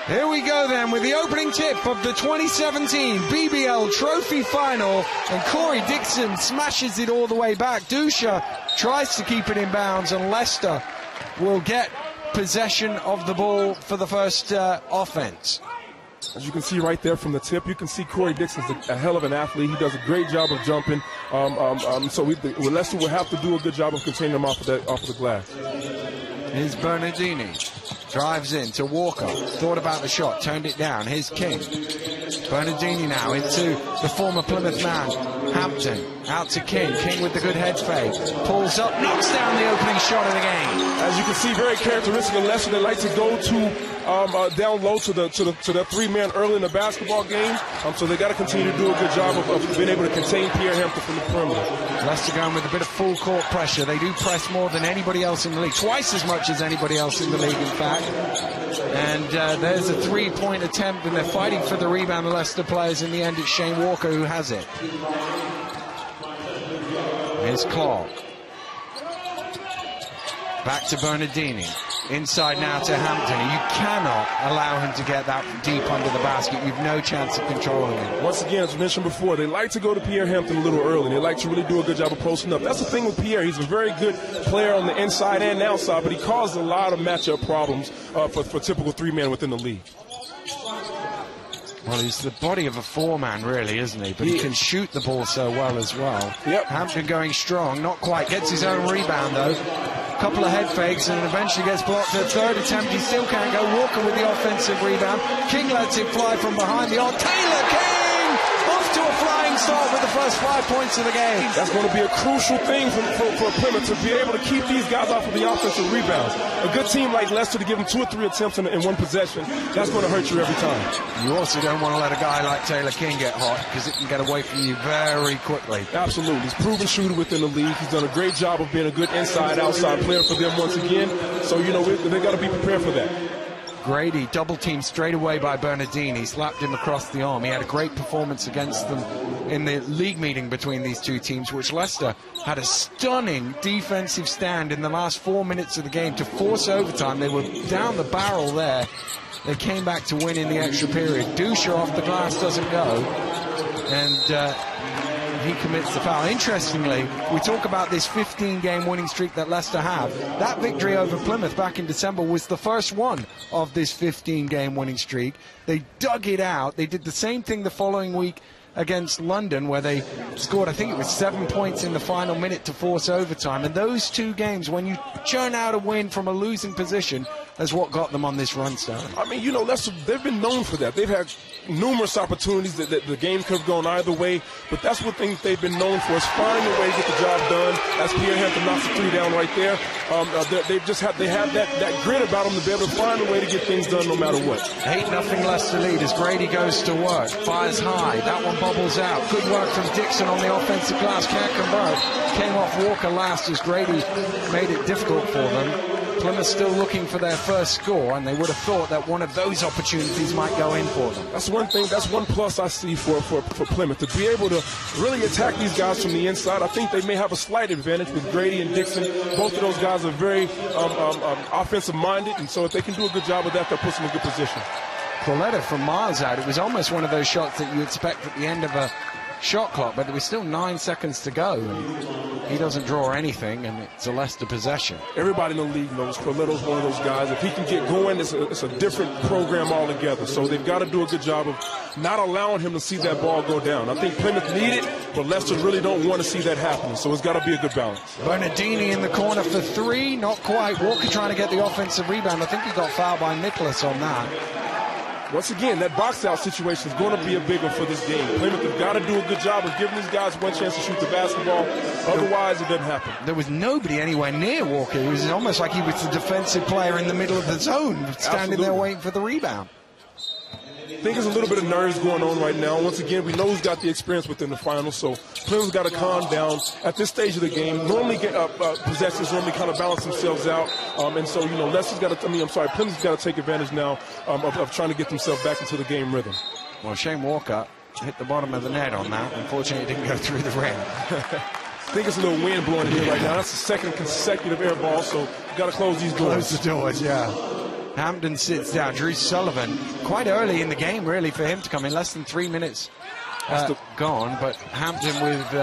Here we go then with the opening tip of the 2017 BBL Trophy Final, and Corey Dixon smashes it all the way back. Dusha tries to keep it in bounds, and Leicester will get possession of the ball for the first offense. As you can see right there from the tip, you can see Corey Dixon's a hell of an athlete. He does a great job of jumping. So Leicester will have to do a good job of containing him off of the glass. Here's Bernardini. Drives in to Walker. Thought about the shot, turned it down. Here's King. Bernardini now into the former Plymouth man, Hampton. Out to King. King with the good head fake. Pulls up, knocks down the opening shot of the game. As you can see, very characteristic of Leicester. They like to go down low to the three-man early in the basketball game. So they got to continue to do a good job of being able to contain Pierre Hampton from the perimeter. Leicester going with a bit of full court pressure. They do press more than anybody else in the league. Twice as much as anybody else in the league, in fact. And there's a three-point attempt, and they're fighting for the rebound, the Leicester players. In the end, it's Shane Walker who has it. Here's Clark. Back to Bernardini. Inside now to Hampton. You cannot allow him to get that deep under the basket. You've no chance of controlling him. Once again, as I mentioned before, they like to go to Pierre Hampton a little early. They like to really do a good job of posting up. That's the thing with Pierre. He's a very good player on the inside and outside, but he causes a lot of matchup problems for typical three-man within the league. Well, he's the body of a four-man, really, isn't he? But he can shoot the ball so well as well. Yep. Hampton going strong, not quite. Gets his own rebound, though. Couple of head fakes, and eventually gets blocked. At third attempt, he still can't go. Walker with the offensive rebound. King lets it fly from behind the arc. Taylor King off to a flying start with the first 5 points of the game. That's going to be a crucial thing for Plymouth to be able to keep these guys off of the offensive rebounds. A good team like Leicester to give them 2 or 3 attempts in one possession, that's going to hurt you every time. You also don't want to let a guy like Taylor King get hot, because it can get away from you very quickly. Absolutely. He's a proven shooter within the league. He's done a great job of being a good inside-outside player for them once again. So, they got to be prepared for that. Grady double teamed straight away by Bernardini, slapped him across the arm. He had a great performance against them in the league meeting between these two teams, which Leicester had a stunning defensive stand in the last 4 minutes of the game to force overtime. They were down the barrel there. They came back to win in the extra period. Dusha off the glass doesn't go, and he commits the foul. Interestingly, we talk about this 15-game winning streak that Leicester have. That victory over Plymouth back in December was the first one of this 15-game winning streak. They dug it out. They did the same thing the following week against London, where they scored, I think it was 7 points in the final minute to force overtime. And those two games, when you churn out a win from a losing position, is what got them on this run, Stan. I mean, Leicester, they've been known for that. They've had numerous opportunities that the game could have gone either way, but that's one thing they've been known for, is finding a way to get the job done. As Pierre Hampton knocks the 3 down right there, they have that grit about them to be able to find a way to get things done no matter what. 8-0 Leicester lead as Grady goes to work, fires high. That one bubbles out. Good work from Dixon on the offensive glass. Can't convert. Came off Walker last as Grady made it difficult for them. Plymouth still looking for their first score, and they would have thought that one of those opportunities might go in for them. That's one thing. That's one plus I see for Plymouth, to be able to really attack these guys from the inside. I think they may have a slight advantage with Grady and Dixon. Both of those guys are very offensive-minded, and so if they can do a good job of that, they'll put them in a good position. Pauletta from miles out. It was almost one of those shots that you expect at the end of a shot clock, but there was still 9 seconds to go, and he doesn't draw anything, and it's a Leicester possession. Everybody in the league knows Corletto's one of those guys. If he can get going, it's a different program altogether. So they've got to do a good job of not allowing him to see that ball go down. I think Plymouth need it, but Leicester really don't want to see that happen. So it's got to be a good balance. Bernardini in the corner for 3, not quite. Walker trying to get the offensive rebound. I think he got fouled by Nicholas on that. Once again, that box-out situation is going to be a big one for this game. Plymouth have got to do a good job of giving these guys one chance to shoot the basketball. Otherwise, it doesn't happen. There was nobody anywhere near Walker. It was almost like he was the defensive player in the middle of the zone, standing there waiting for the rebound. I think there's a little bit of nerves going on right now. Once again, we know he's got the experience within the finals, so Plymouth's got to calm down at this stage of the game. Normally, possessions normally kind of balance themselves out, and so Leicester's got to. Plymouth's got to take advantage now of trying to get themselves back into the game rhythm. Well, Shane Walker hit the bottom of the net on that. Unfortunately, it didn't go through the rim. I think it's a little wind blowing in here right now. That's the second consecutive air ball, so you've got to close these doors. Close the doors, yeah. Hampton sits down. Drew Sullivan, quite early in the game, really, for him to come in. Less than 3 minutes gone, but Hampton with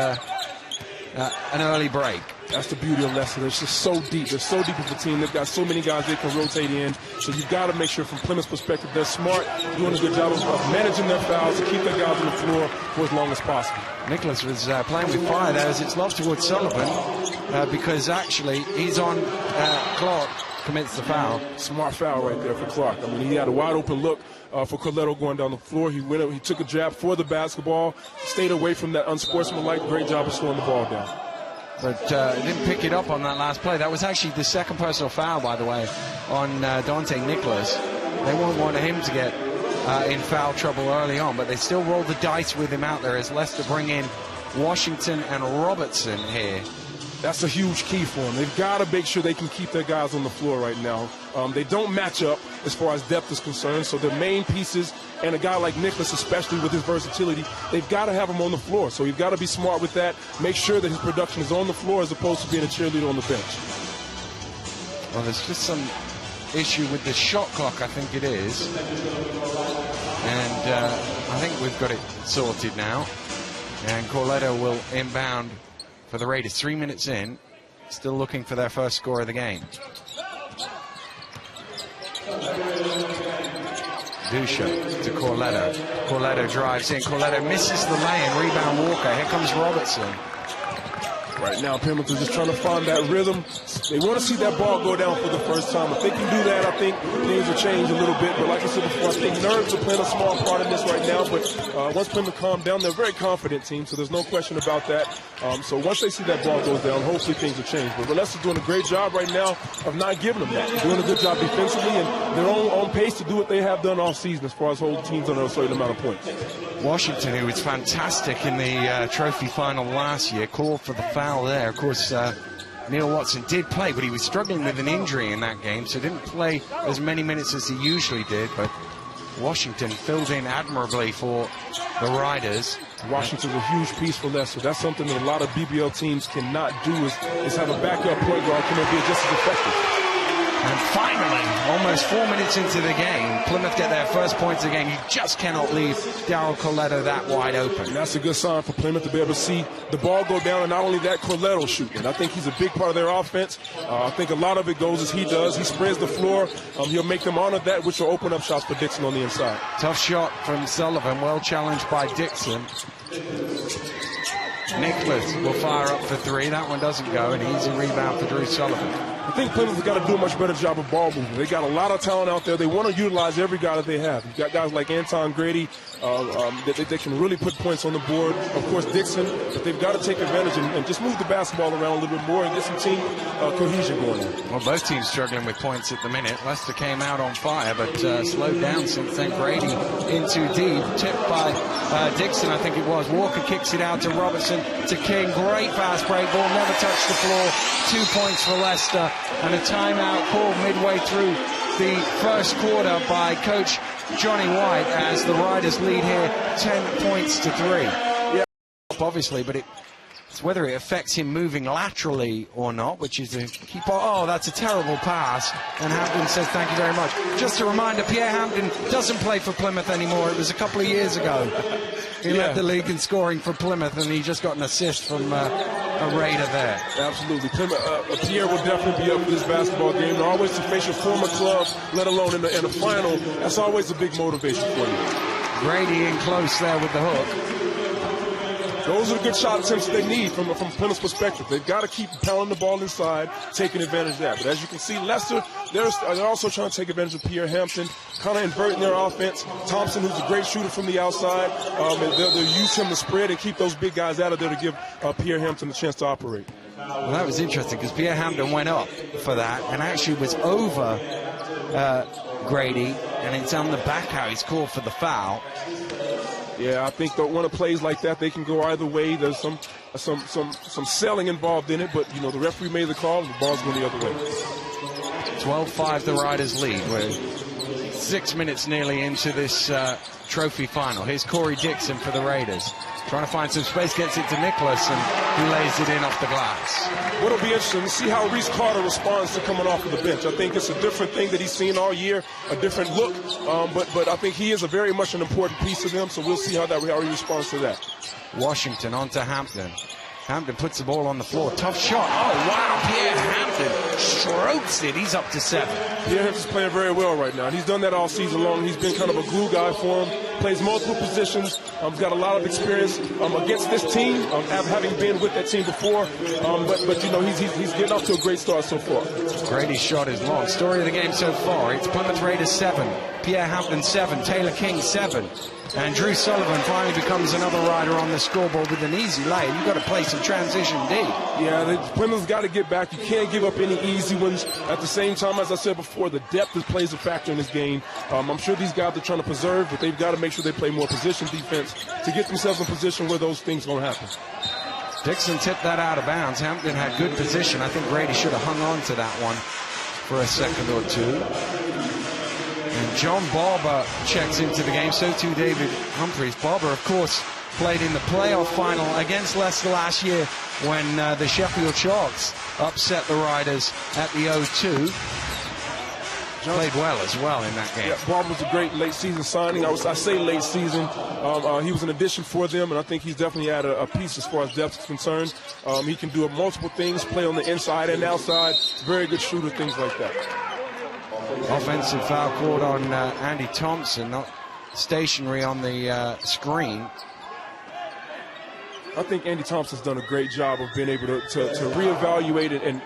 an early break. That's the beauty of Leicester. It's just so deep. They're so deep as a team. They've got so many guys they can rotate in. So you've got to make sure, from Plymouth's perspective, they're smart, doing a good job of managing their fouls to keep their guys on the floor for as long as possible. Nicholas was playing with fire there as it's lobbed towards Sullivan because actually he's on Clark, commits the foul. Smart foul right there for Clark. I mean, he had a wide open look for Coletto going down the floor. He went up, he took a jab for the basketball, stayed away from that unsportsmanlike. Great job of slowing the ball down. But didn't pick it up on that last play. That was actually the second personal foul, by the way, on Dante Nicholas. They won't want him to get in foul trouble early on, but they still roll the dice with him out there as Leicester bring in Washington and Robertson here. That's a huge key for them. They've got to make sure they can keep their guys on the floor right now. They don't match up as far as depth is concerned, so their main pieces, and a guy like Nicholas, especially with his versatility, they've got to have him on the floor. So you've got to be smart with that. Make sure that his production is on the floor as opposed to being a cheerleader on the bench. Well, there's just some issue with the shot clock, I think it is. And I think we've got it sorted now. And Corletto will inbound for the Raiders. 3 minutes in, still looking for their first score of the game. Dusha to Corletto. Corletto drives in. Corletto misses the lay-in. Rebound Walker. Here comes Robertson. Right now, Plymouth is just trying to find that rhythm. They want to see that ball go down for the first time. If they can do that, I think things will change a little bit. But like I said before, I think nerves are playing a small part in this right now. But once Plymouth calm down, they're a very confident team, so there's no question about that. So once they see that ball goes down, hopefully things will change. But Leicester's doing a great job right now of not giving them that. They're doing a good job defensively, and they're on pace to do what they have done all season as far as holding teams under a certain amount of points. Washington, who was fantastic in the trophy final last year, called for the foul there. Of course, Neil Watson did play, but he was struggling with an injury in that game, so didn't play as many minutes as he usually did. But Washington filled in admirably for the Riders. Washington's a huge piece for Leicester. That's something that a lot of BBL teams cannot do is have a backup point guard come and be just as effective. And finally, almost 4 minutes into the game, Plymouth get their first points of the game. You just cannot leave Daryl Corletto that wide open. And that's a good sign for Plymouth to be able to see the ball go down, and not only that, Corletto shooting. I think he's a big part of their offense. I think a lot of it goes as he does. He spreads the floor. He'll make them honor that, which will open up shots for Dixon on the inside. Tough shot from Sullivan, well challenged by Dixon. Nicholas will fire up for three. That one doesn't go, and easy rebound for Drew Sullivan. I think Plymouth has got to do a much better job of ball movement. They got a lot of talent out there. They want to utilize every guy that they have. You've got guys like Anton Grady that they can really put points on the board. Of course, Dixon, but they've got to take advantage and just move the basketball around a little bit more and get some team cohesion going on. Well, both teams struggling with points at the minute. Leicester came out on fire, but slowed down since then. Grady in too deep, tipped by Dixon, I think it was. Walker kicks it out to Robertson, to King. Great fast break ball, never touched the floor. 2 points for Leicester, and a timeout called midway through the first quarter by Coach Johnny White as the Riders lead here 10 points to 3. Yeah, obviously, but it's whether it affects him moving laterally or not, which is a key part. Oh, that's a terrible pass, and Hampton says thank you very much. Just a reminder, Pierre Hampton doesn't play for Plymouth anymore. It was a couple of years ago. He led the league in scoring for Plymouth, and he just got an assist from a Raider there. Absolutely. Pierre will definitely be up for this basketball game. And always to face your former club, let alone in the final, that's always a big motivation for you. Grady in close there with the hook. Those are the good shot attempts that they need from Plymouth's perspective. They've got to keep pounding the ball inside, taking advantage of that. But as you can see, Leicester, they're also trying to take advantage of Pierre Hampton, kind of inverting their offense. Thompson, who's a great shooter from the outside, and they'll use him to spread and keep those big guys out of there to give Pierre Hampton a chance to operate. Well, that was interesting because Pierre Hampton went up for that and actually was over Grady, and it's on the back how he's called for the foul. Yeah, I think that one of plays like that, they can go either way. There's some selling involved in it, but the referee made the call, and the ball's going the other way. 12-5 the Riders lead with 6 minutes nearly into this trophy final. Here's Corey Dixon for the Raiders. Trying to find some space, gets it to Nicholas, and he lays it in off the glass. What'll be interesting to see how Reese Carter responds to coming off of the bench. I think it's a different thing that he's seen all year, a different look, but I think he is a very much an important piece of them, so we'll see how he responds to that. Washington on to Hampton. Hampton puts the ball on the floor. Tough shot. Oh, wow. Pierre Hampton strokes it. He's up to 7. Pierre Hampton's playing very well right now. He's done that all season long. He's been kind of a glue guy for him. Plays multiple positions. Got a lot of experience against this team, having been with that team before. But you know, he's getting off to a great start so far. Grady's shot is long. Story of the game so far. It's Plymouth Raiders 7, Pierre Hampton 7, Taylor King 7. And Drew Sullivan finally becomes another rider on the scoreboard with an easy lay. You've got to play some transition D. Yeah, Plymouth's got to get back. You can't give up any easy ones. At the same time, as I said before, the depth plays a factor in this game. I'm sure these guys are trying to preserve, but they've got to make sure they play more position defense to get themselves in a position where those things won't happen. Dixon tipped that out of bounds. Hampton had good position. I think Grady should have hung on to that one for a second or two. And John Barber checks into the game, so too David Humphreys. Barber, of course, played in the playoff final against Leicester last year when the Sheffield Sharks upset the Riders at the O2. Played well as well in that game. Yeah, Barber was a great late season signing. I say late season. He was an addition for them, and I think he's definitely added a piece as far as depth is concerned. He can do multiple things, play on the inside and outside. Very good shooter, things like that. Offensive foul called on Andy Thompson, not stationary on the screen. I think Andy Thompson's done a great job of being able to reevaluate it and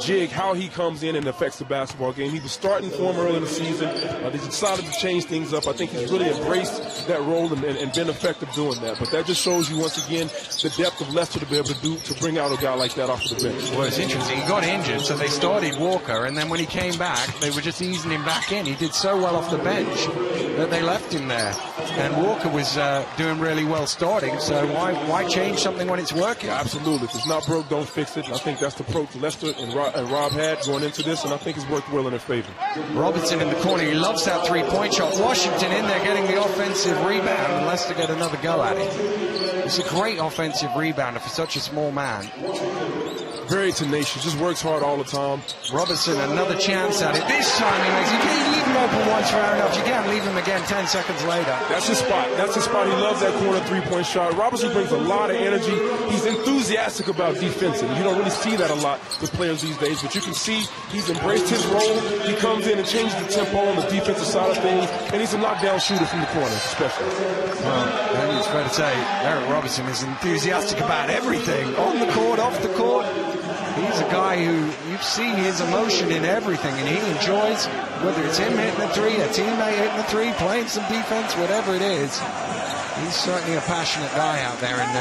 jig how he comes in and affects the basketball game. He was starting for him early in the season. They decided to change things up. I think he's really embraced that role and been effective doing that. But that just shows you once again the depth of Leicester to be able to bring out a guy like that off of the bench. Well, it's interesting. He got injured, so they started Walker, and then when he came back, they were just easing him back in. He did so well off the bench that they left him there. And Walker was doing really well starting, so why change something when it's working? Absolutely. If it's not broke, don't fix it. And I think that's the approach Leicester and Rob had going into this, and I think it's worked well in their favor. Robertson in the corner. He loves that three-point shot. Washington in there getting the offensive rebound, and Leicester get another go at it. It's a great offensive rebounder for such a small man. Very tenacious, just works hard all the time. Robertson, another chance at it. This time he makes it. You can't leave him open once fair enough. You can't leave him again 10 seconds later. That's his spot. That's his spot. He loves that corner three-point shot. Robertson brings a lot of energy. He's enthusiastic about defensive. You don't really see that a lot with players these days, but you can see he's embraced his role. He comes in and changes the tempo on the defensive side of things, and he's a knockdown shooter from the corner, especially. Well, I think it's fair to say Eric Robertson is enthusiastic about everything. On the court, off the court. He's a guy who you see his emotion in everything, and he enjoys whether it's him hitting a three, a teammate hitting a three, playing some defense, whatever it is. He's certainly a passionate guy out there, and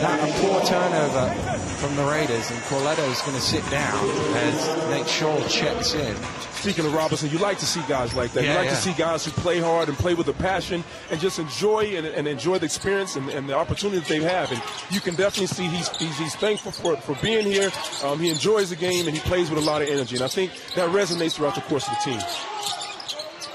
that poor turnover from the Raiders, and Corletto's going to sit down as Nate Scholl checks in. Speaking of Robertson, you like to see guys like that. You like to see guys who play hard and play with a passion and just enjoy and enjoy the experience and the opportunities they have. And you can definitely see he's thankful for being here. He enjoys the game and he plays with a lot of energy. And I think that resonates throughout the course of the team.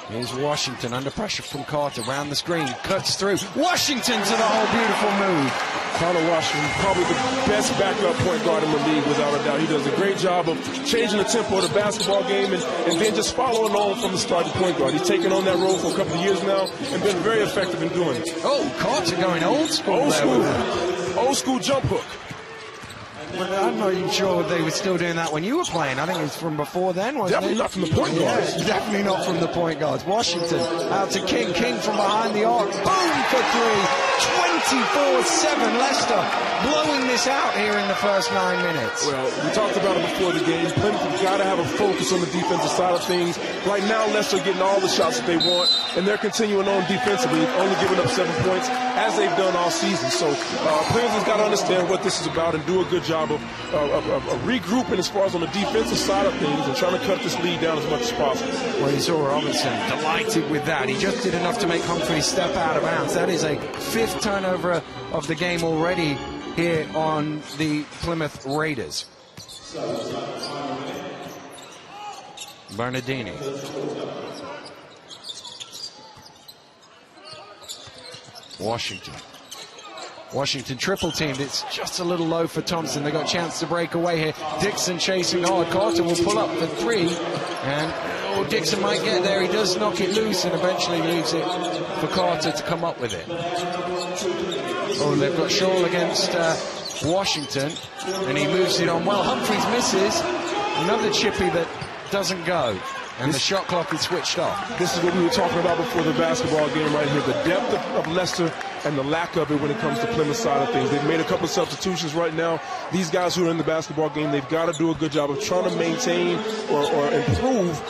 Here's Washington under pressure from Carter, round the screen, cuts through. Washington to the whole beautiful move. Connor Washington, probably the best backup point guard in the league, without a doubt. He does a great job of changing the tempo of the basketball game and then just following on from the starting point guard. He's taken on that role for a couple of years now and been very effective in doing it. Oh, Carter going old school. Old school jump hook. Well, I'm not even sure they were still doing that when you were playing. I think it was from before then, wasn't Definitely it? not from the point guards. Yeah, definitely not from the point guards. Washington out to King. King from behind the arc. Boom for three. 24-7. Leicester blowing this out here in the first 9 minutes. Well, we talked about it before the game. Plymouth have got to have a focus on the defensive side of things. Right now, Leicester getting all the shots that they want, and they're continuing on defensively, only giving up 7 points, as they've done all season. So Plymouth has got to understand what this is about and do a good job of regrouping as far as on the defensive side of things and trying to cut this lead down as much as possible. Well, you saw Robertson delighted with that. He just did enough to make Humphreys step out of bounds. That is a 5th turnover of the game already here on the Plymouth Raiders. Bernardini. Washington triple teamed. It's just a little low for Thompson. They got a chance to break away here. Dixon chasing hard. Carter will pull up for 3. And Dixon might get there. He does knock it loose and eventually leaves it for Carter to come up with it. They've got Shaw against Washington. And he moves it on well. Humphreys misses. Another chippy that doesn't go. And the shot clock is switched off. This is what we were talking about before the basketball game right here. The depth of Leicester and the lack of it when it comes to Plymouth side of things. They've made a couple of substitutions right now. These guys who are in the basketball game, they've got to do a good job of trying to maintain or improve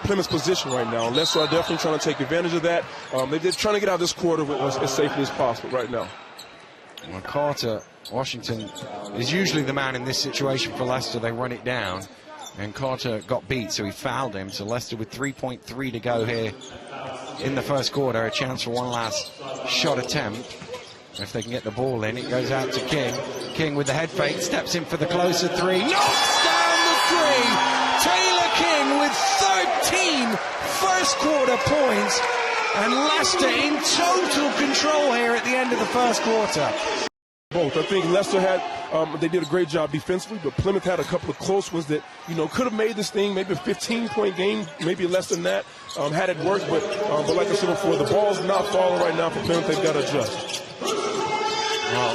Plymouth's position right now. Leicester are definitely trying to take advantage of that. They're trying to get out of this quarter as safely as possible right now. Well, Carter, Washington, is usually the man in this situation for Leicester. They run it down. And Carter got beat, so he fouled him. So Leicester with 3.3 to go here in the first quarter. A chance for one last shot attempt. If they can get the ball in, it goes out to King. King with the head fake, steps in for the closer 3. Knocks down the 3! Taylor King with 13 first quarter points. And Leicester in total control here at the end of the first quarter. Both. I think Leicester had, they did a great job defensively, but Plymouth had a couple of close ones that, could have made this thing maybe a 15-point game, maybe less than that, had it worked. But like I said before, the ball's not falling right now for Plymouth. They've got to adjust. Well,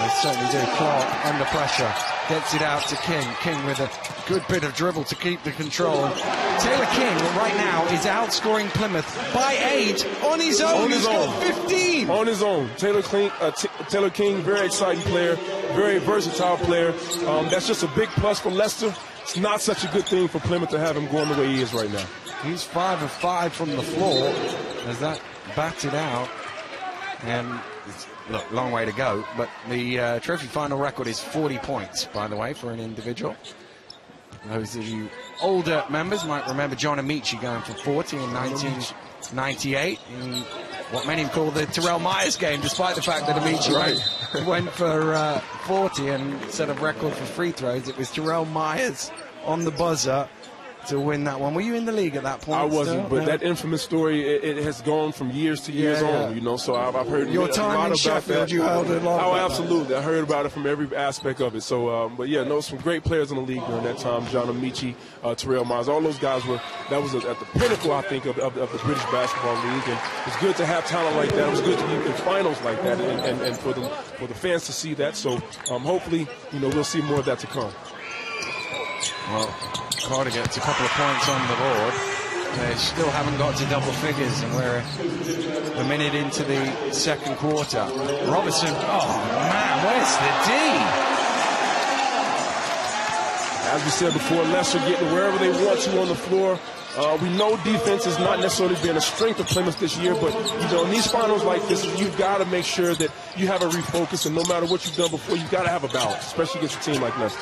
they certainly do. Clark under pressure. Gets it out to King. King with a good bit of dribble to keep the control. Taylor King right now is outscoring Plymouth by 8 on his own. He's got 15. On his own. Taylor King, very exciting player, very versatile player. That's just a big plus for Leicester. It's not such a good thing for Plymouth to have him going the way he is right now. He's 5 of 5 from the floor as that batted out. And it's, look, long way to go, but the trophy final record is 40 points, by the way, for an individual. Those of you older members might remember John Amici going for 40 in 1998 in what many call the Terrell Myers game, despite the fact that Amici went for 40 and set a record for free throws. It was Terrell Myers on the buzzer to win that one. Were you in the league at that point? I wasn't, but that infamous story, it has gone from years to years on, so I've heard your a time lot in about Sheffield, that. you held it long. Oh, absolutely. I heard about it from every aspect of it. So, but yeah, some great players in the league during that time. John Amici, Terrell Myers, all those guys that was at the pinnacle, I think, of the British Basketball League. And it's good to have talent like that. It was good to be in finals like that and for the fans to see that. So hopefully, we'll see more of that to come. Well, Carter gets a couple of points on the board. They still haven't got to double figures, and we're a minute into the second quarter. Robertson, oh man, where's the D? As we said before, Leicester getting wherever they want to on the floor. We know defense has not necessarily been a strength of Plymouth this year, but in these finals like this, you've got to make sure that you have a refocus, and no matter what you've done before, you've got to have a balance, especially against a team like Leicester.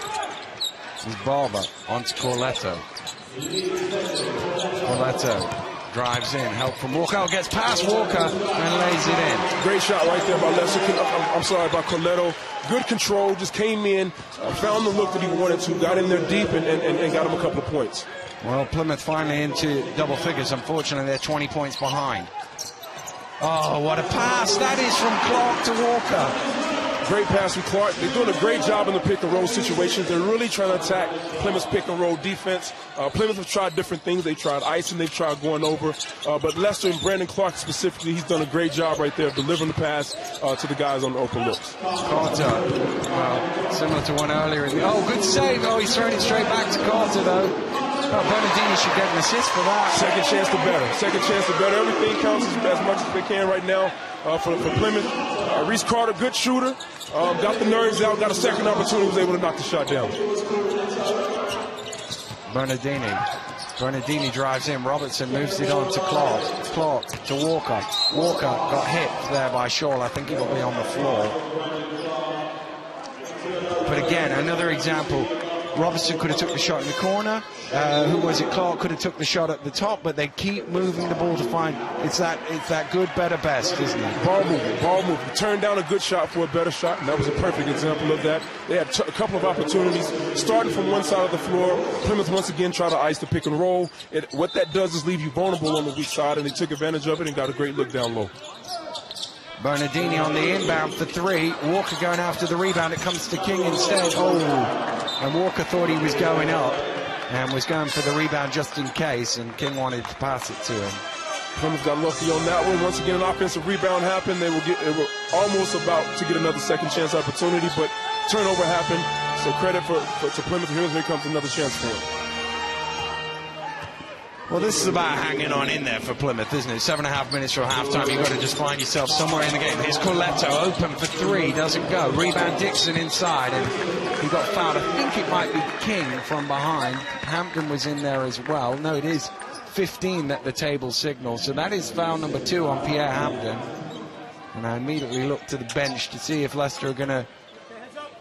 Is Barber onto Corletto. Corletto drives in, help from Walker, gets past Walker and lays it in. Great shot right there by Leicester. I'm sorry, by Corletto. Good control, just came in, found the look that he wanted to, got in there deep and got him a couple of points. Well, Plymouth finally into double figures. Unfortunately, they're 20 points behind. Oh, what a pass. That is from Clark to Walker. Great pass from Clark. They're doing a great job in the pick-and-roll situations. They're really trying to attack Plymouth's pick-and-roll defense. Plymouth have tried different things. They tried icing. They've tried going over. But Leicester and Brandon Clark specifically, he's done a great job right there of delivering the pass to the guys on the open looks. Carter, similar to one earlier. Good save. Oh, he's throwing it straight back to Carter, though. Bernardini should get an assist for that. Second chance to better. Second chance to better. Everything counts as much as they can right now for Plymouth. Reese Carter, good shooter. Got the nerves out, got a second opportunity, was able to knock the shot down. Bernardini drives in. Robertson moves it on to Clark. Clark to Walker. Walker got hit there by Shaw. I think he'll be on the floor. But again, another example. Robertson could have took the shot in the corner. Who was it? Clark could have took the shot at the top, but they keep moving the ball to find it's that good, better, best, isn't it? Ball movement. Turn down a good shot for a better shot, and that was a perfect example of that. They had a couple of opportunities starting from one side of the floor. Plymouth once again tried to ice the pick and roll. What that does is leave you vulnerable on the weak side, and they took advantage of it and got a great look down low. Bernardini on the inbound for 3. Walker going after the rebound. It comes to King instead. Oh, and Walker thought he was going up and was going for the rebound just in case, and King wanted to pass it to him. Plymouth got lucky on that one. Once again, an offensive rebound happened. They were almost about to get another second chance opportunity, but turnover happened. So credit to Plymouth. Here comes another chance for him. Well, this is about hanging on in there for Plymouth, isn't it? 7.5 minutes from halftime. You've got to just find yourself somewhere in the game. Here's Corletto, open for 3, doesn't go. Rebound Dixon inside, and he got fouled. I think it might be King from behind. Hampton was in there as well. No, it is 15 that the table signals. So that is foul number 2 on Pierre Hampton. And I immediately looked to the bench to see if Leicester are going to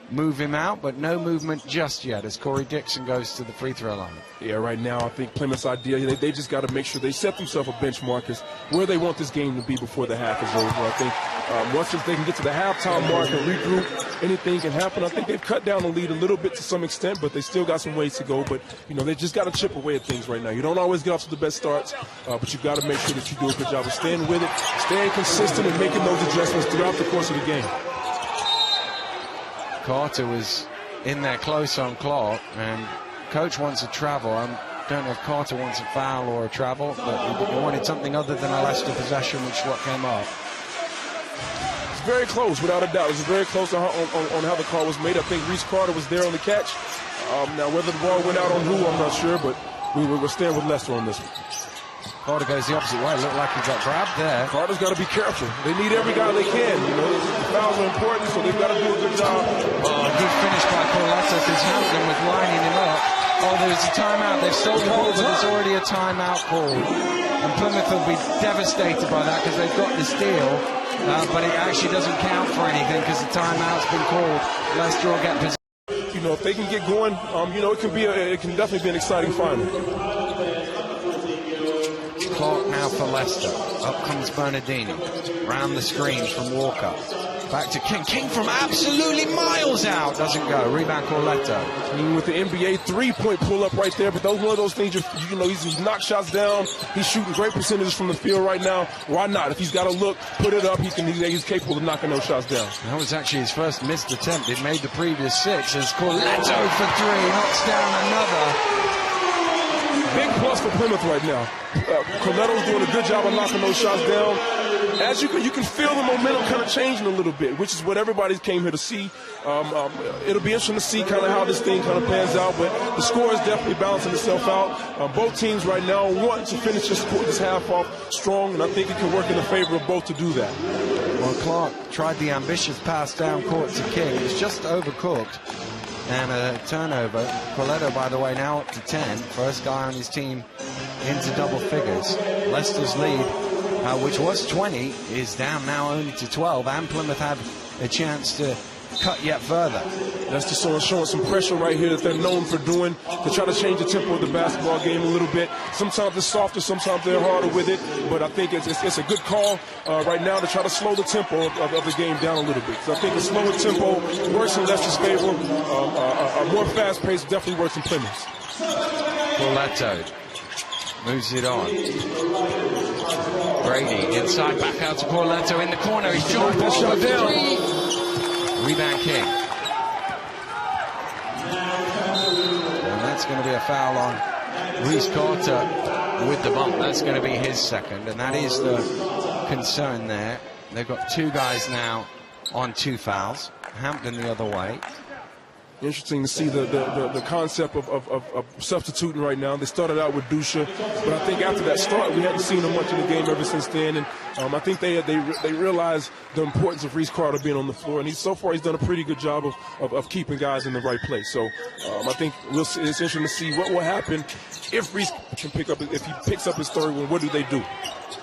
move him out, but no movement just yet as Corey Dixon goes to the free throw line. Yeah, right now I think Plymouth's idea, they just got to make sure they set themselves a benchmark as where they want this game to be before the half is over. I think once they can get to the halftime mark and regroup, anything can happen. I think they've cut down the lead a little bit to some extent, but they still got some ways to go. But, they just got to chip away at things right now. You don't always get off to the best starts, but you've got to make sure that you do a good job of staying with it, staying consistent, and making those adjustments throughout the course of the game. Carter was in there close on Clark, and coach wants a travel. I don't know if Carter wants a foul or a travel, but he wanted something other than a Leicester possession, which is what came up. It's very close, without a doubt. It was very close on how the call was made. I think Reese Carter was there on the catch. Now, whether the ball went out on who, I'm not sure, but we're staying with Leicester on this one. Carter goes the opposite way. Looked like he got grabbed there. Carter's got to be careful. They need every guy they can. The fouls are important, so they've got to do a good job. Oh, good finish by Corletto because Hampton was lining him up. Oh, there's a timeout. They've stolen the ball, but there's already a timeout called. And Plymouth will be devastated by that because they've got the steal, but it actually doesn't count for anything because the timeout's been called. Leicester will get possession. If they can get going, it can definitely be an exciting final. Clark now for Leicester. Up comes Bernardini. Round the screen from Walker. Back to King. King from absolutely miles out. Doesn't go. Rebound Corletto. With the NBA three-point pull-up right there, but one of those things, he's knocked shots down. He's shooting great percentages from the field right now. Why not? If he's got a look, put it up. He's capable of knocking those shots down. That was actually his first missed attempt. It made the previous 6 as Corletto for 3. Knocks down another. Big plus for Plymouth right now. Corletto's doing a good job of knocking those shots down. As you can feel the momentum kind of changing a little bit, which is what everybody came here to see. It'll be interesting to see kind of how this thing kind of pans out, but the score is definitely balancing itself out. Both teams right now want to finish this half off strong, and I think it can work in the favor of both to do that. Well, Clark tried the ambitious pass down court to King. It was just overcooked. And a turnover. Corletto, by the way, now up to 10. First guy on his team into double figures. Leicester's lead, which was 20, is down now only to 12. And Plymouth have a chance to cut yet further. Leicester showing some pressure right here that they're known for doing, to try to change the tempo of the basketball game a little bit. Sometimes it's softer, sometimes they're harder with it, but I think it's a good call right now to try to slow the tempo of the game down a little bit. So I think a slower tempo works in Leicester's favor. A more fast pace definitely works in Plymouth. Corletto moves it on. Brady inside, back out to Corletto in the corner. He's jumped that shot down. Rebound King. And that's going to be a foul on Reese Carter with the bump. That's going to be his second, and that is the concern there. They've got 2 guys now on 2 fouls. Hampton the other way. Interesting to see the concept of substituting right now. They started out with Dusha, but I think after that start, we hadn't seen him much in the game ever since then. And I think they realized the importance of Reese Carter being on the floor, and so far he's done a pretty good job of keeping guys in the right place. So I think it's interesting to see what will happen if Reese can if he picks up his third one. What do they do?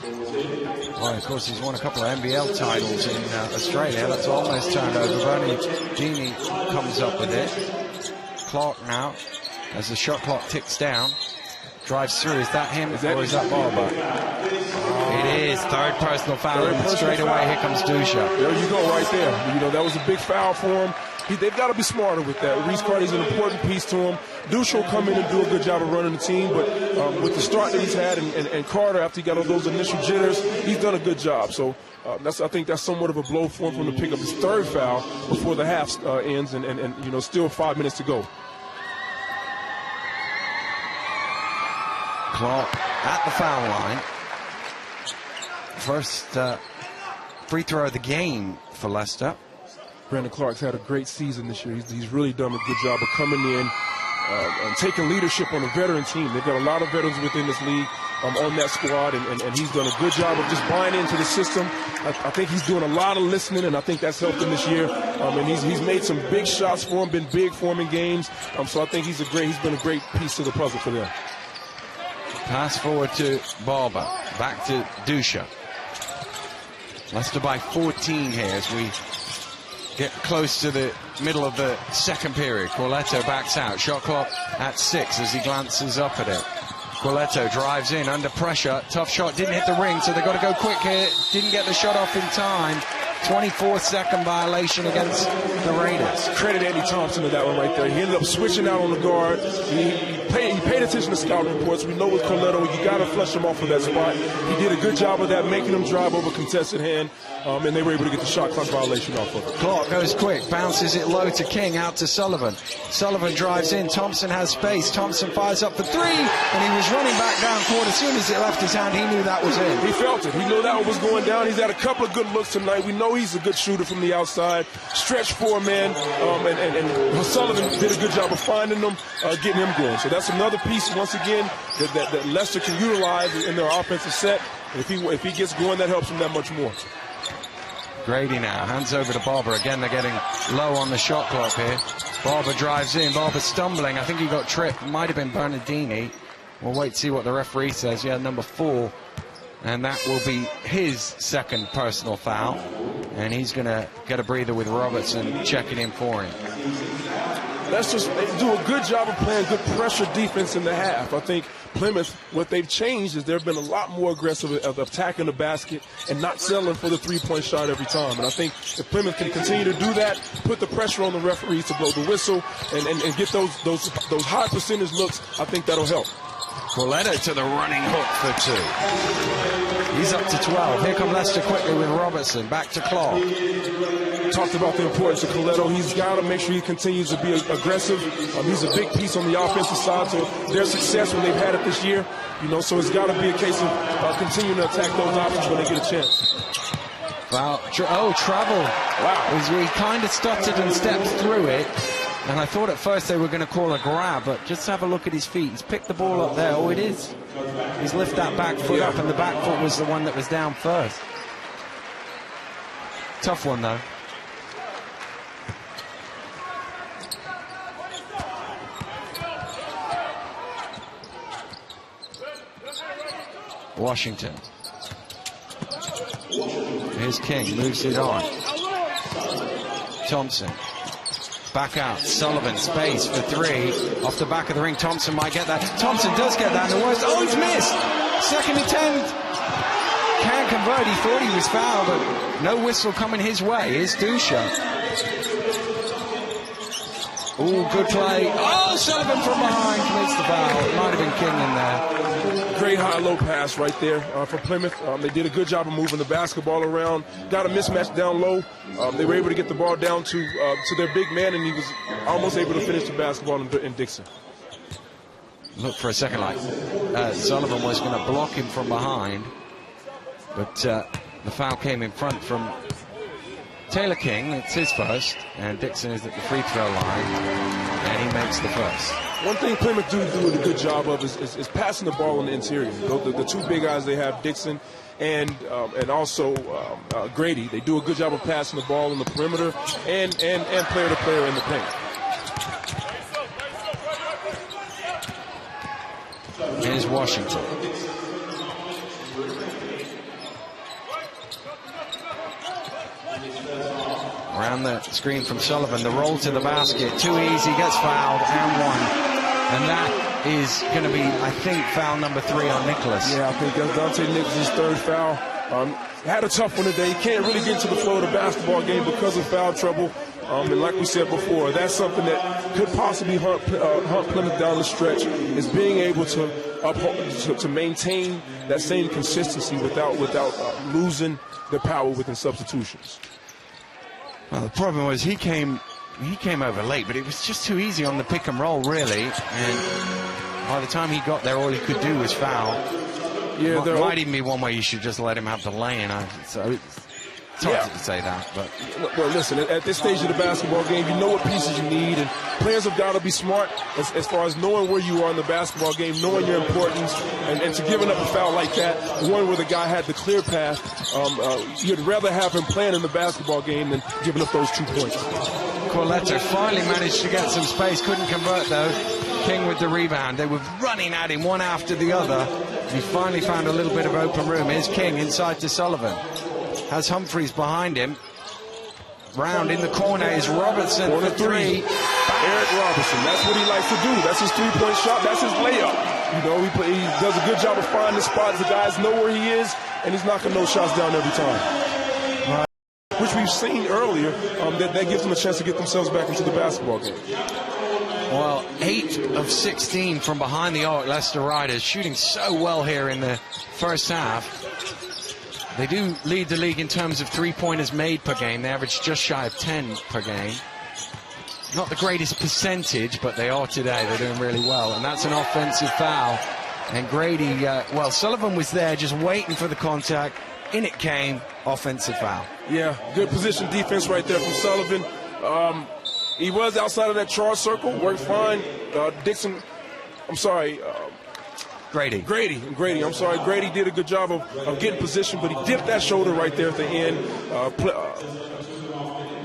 Well, of course, he's won a couple of NBL titles in Australia. That's almost turned over. Bernardini comes up with it. clock now as the shot clock ticks down. Drives through. Is that him or is that Barber? It is. Third personal foul. And straight away, here comes Dusha. There you go, right there. You know, that was a big foul for him. They've got to be smarter with that. Reese Carty's an important piece to him. Dusha will come in and do a good job of running the team, but with the start that he's had and Carter, after he got all those initial jitters, he's done a good job. So I think that's somewhat of a blow for him to pick up his third foul before the half ends and you know, still 5 minutes to go. Clock at the foul line. First free throw of the game for Leicester. Brandon Clark's had a great season this year. He's really done a good job of coming in and taking leadership on a veteran team. They've got a lot of veterans within this league on that squad, and he's done a good job of just buying into the system. I think he's doing a lot of listening, and I think that's helped him this year. And he's made some big shots for him, been big for him in games. So I think he's been a great piece to the puzzle for them. Pass forward to Barber. Back to Dusha. Leicester by 14 here as we get close to the middle of the second period. Corletto backs out. Shot clock at 6 as he glances up at it. Corletto drives in under pressure. Tough shot. Didn't hit the ring, so they've got to go quick here. Didn't get the shot off in time. 24-second violation against the Raiders. Credit Andy Thompson to that one right there. He ended up switching out on the guard. He paid attention to scouting reports. We know with Corletto, you got to flush him off of that spot. He did a good job of that, making him drive over contested hand, and they were able to get the shot clock violation off of it. Clock goes quick, bounces it low to King, out to Sullivan. Sullivan drives in. Thompson has space. Thompson fires up for 3, and he was running back down court. As soon as it left his hand, he knew that was in. He felt it. He knew that one was going down. He's had a couple of good looks tonight. We know he's a good shooter from the outside. Stretch 4-man, and Sullivan did a good job of finding them, getting him going. So that's another piece, once again, that Leicester can utilize in their offensive set. If he gets going, that helps him that much more. Grady now hands over to Barber. Again, they're getting low on the shot clock here. Barber drives in. Barber stumbling. I think he got tripped. Might have been Bernardini. We'll wait to see what the referee says. Yeah, number 4. And that will be his second personal foul. And he's going to get a breather with Robertson checking in for him. They do a good job of playing good pressure defense in the half. I think Plymouth, what they've changed is they've been a lot more aggressive of attacking the basket and not settling for the three-point shot every time. And I think if Plymouth can continue to do that, put the pressure on the referees to blow the whistle and get those high percentage looks, I think that'll help. Corletto to the running hook for 2. He's up to 12. Here come Leicester quickly with Robertson. Back to Clark. Talked about the importance of Corletto. He's got to make sure he continues to be aggressive. He's a big piece on the offensive side to their success when they've had it this year. You know, so it's got to be a case of continuing to attack those options when they get a chance. Wow. Travel. Wow. He kind of stuttered and stepped through it. And I thought at first they were going to call a grab, but just have a look at his feet. He's picked the ball up there. Oh, it is. He's lifted that back foot up, and the back foot was the one that was down first. Tough one, though. Washington. Here's King, moves it on. Thompson. Back out. Sullivan, space for 3. Off the back of the ring. Thompson might get that. Thompson does get that. And the worst. Oh, he's missed. Second attempt. Can't convert. He thought he was fouled, but no whistle coming his way. Here's Dusha. Oh, good play. Oh, Sullivan from behind commits the foul. It might have been King in there. Great high-low pass right there for Plymouth. They did a good job of moving the basketball around. Got a mismatch down low. They were able to get the ball down to their big man, and he was almost able to finish the basketball in Dixon. Look for a second like Sullivan was going to block him from behind, but the foul came in front from Taylor King. It's his first, and Dixon is at the free throw line, and he makes the first. One thing Plymouth do a good job of is passing the ball on the interior. The two big guys they have, Dixon and also Grady, they do a good job of passing the ball on the perimeter and player to player in the paint. Here's Washington. Around the screen from Sullivan, the roll to the basket, too easy, gets fouled, and one. And that is going to be, I think, foul number 3 on Nicholas. Yeah, I think that's Dante Nicholas' 3rd foul. Had a tough one today. Can't really get to the flow of the basketball game because of foul trouble. And like we said before, that's something that could possibly hunt Plymouth down the stretch, is being able to maintain that same consistency without losing the power within substitutions. Well, the problem was he came over late, but it was just too easy on the pick and roll, really. And by the time he got there, all he could do was foul. Yeah, there might even be one way you should just let him have the lane. So it's hard to say that, but well, listen. At this stage of the basketball game, you know what pieces you need, and players have got to be smart as far as knowing where you are in the basketball game, knowing your importance, and to giving up a foul like that, one where the guy had the clear path. You'd rather have him playing in the basketball game than giving up those 2 points. Corletto finally managed to get some space, couldn't convert though. King with the rebound. They were running at him one after the other. He finally found a little bit of open room. Here's King inside to Sullivan. Has Humphreys behind him. Round in the corner is Robertson for 3. Eric Robertson, that's what he likes to do. That's his 3-point shot. That's his layup. You know, he does a good job of finding spots. The guys know where he is, and he's knocking those shots down every time. Right. Which we've seen earlier, that gives them a chance to get themselves back into the basketball game. Well, 8 of 16 from behind the arc, Leicester Riders, shooting so well here in the first half. They do lead the league in terms of 3-pointers made per game. They average just shy of 10 per game. Not the greatest percentage, but they are today. They're doing really well. And that's an offensive foul. And Grady, well, Sullivan was there just waiting for the contact. In it came, offensive foul. Yeah, good position defense right there from Sullivan. He was outside of that charge circle, worked fine. Grady, I'm sorry. Grady did a good job of getting position, but he dipped that shoulder right there at the end.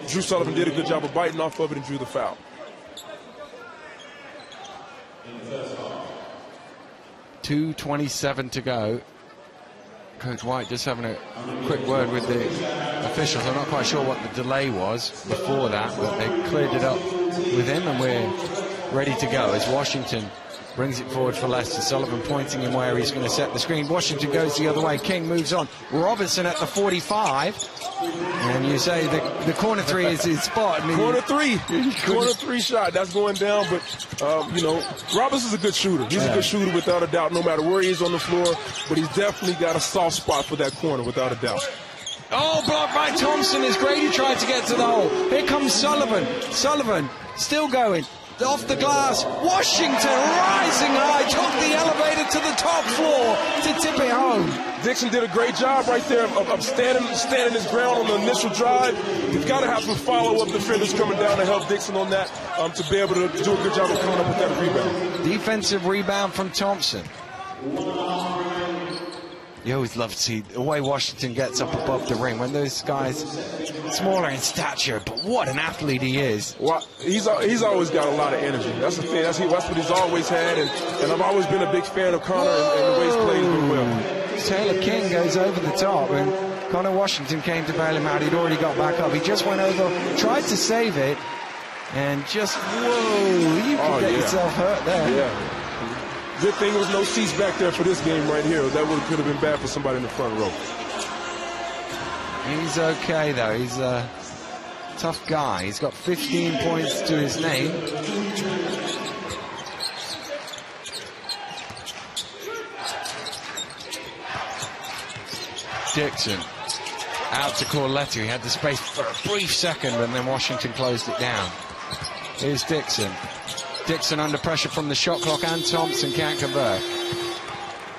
Drew Sullivan did a good job of biting off of it and drew the foul. .2:27 to go. Coach White just having a quick word with the officials. I'm not quite sure what the delay was before that, but they cleared it up with him, and we're ready to go as Washington brings it forward for Leicester. Sullivan pointing him where he's going to set the screen. Washington goes the other way. King moves on. Robertson at the 45. And you say the corner 3 is his spot. Corner 3 shot. That's going down. But, you know, Robertson's a good shooter. He's a good shooter without a doubt, no matter where he is on the floor. But he's definitely got a soft spot for that corner without a doubt. Oh, blocked by Thompson as Grady tried to get to the hole. Here comes Sullivan. Sullivan still going. Off the glass, Washington rising high, took the elevator to the top floor to tip it home. Dixon did a great job right there of standing his ground on the initial drive. You've got to have some follow-up defenders coming down to help Dixon on that to be able to do a good job of coming up with that rebound. Defensive rebound from Thompson. You always love to see the way Washington gets up above the ring when those guys smaller in stature, but what an athlete he is. Well, he's always got a lot of energy. That's the thing. That's what he's always had, and I've always been a big fan of Connor and the way he's played really well. Taylor King goes over the top, and Connor Washington came to bail him out. He'd already got back up. He just went over, tried to save it, and just, whoa, you could get yourself hurt there. Yeah. Good thing there was no seats back there for this game right here. That could have been bad for somebody in the front row. He's okay, though. He's a tough guy. He's got 15 points to his name. Dixon out to Corletto. He had the space for a brief second, and then Washington closed it down. Here's Dixon. Dixon under pressure from the shot clock, and Thompson can't convert.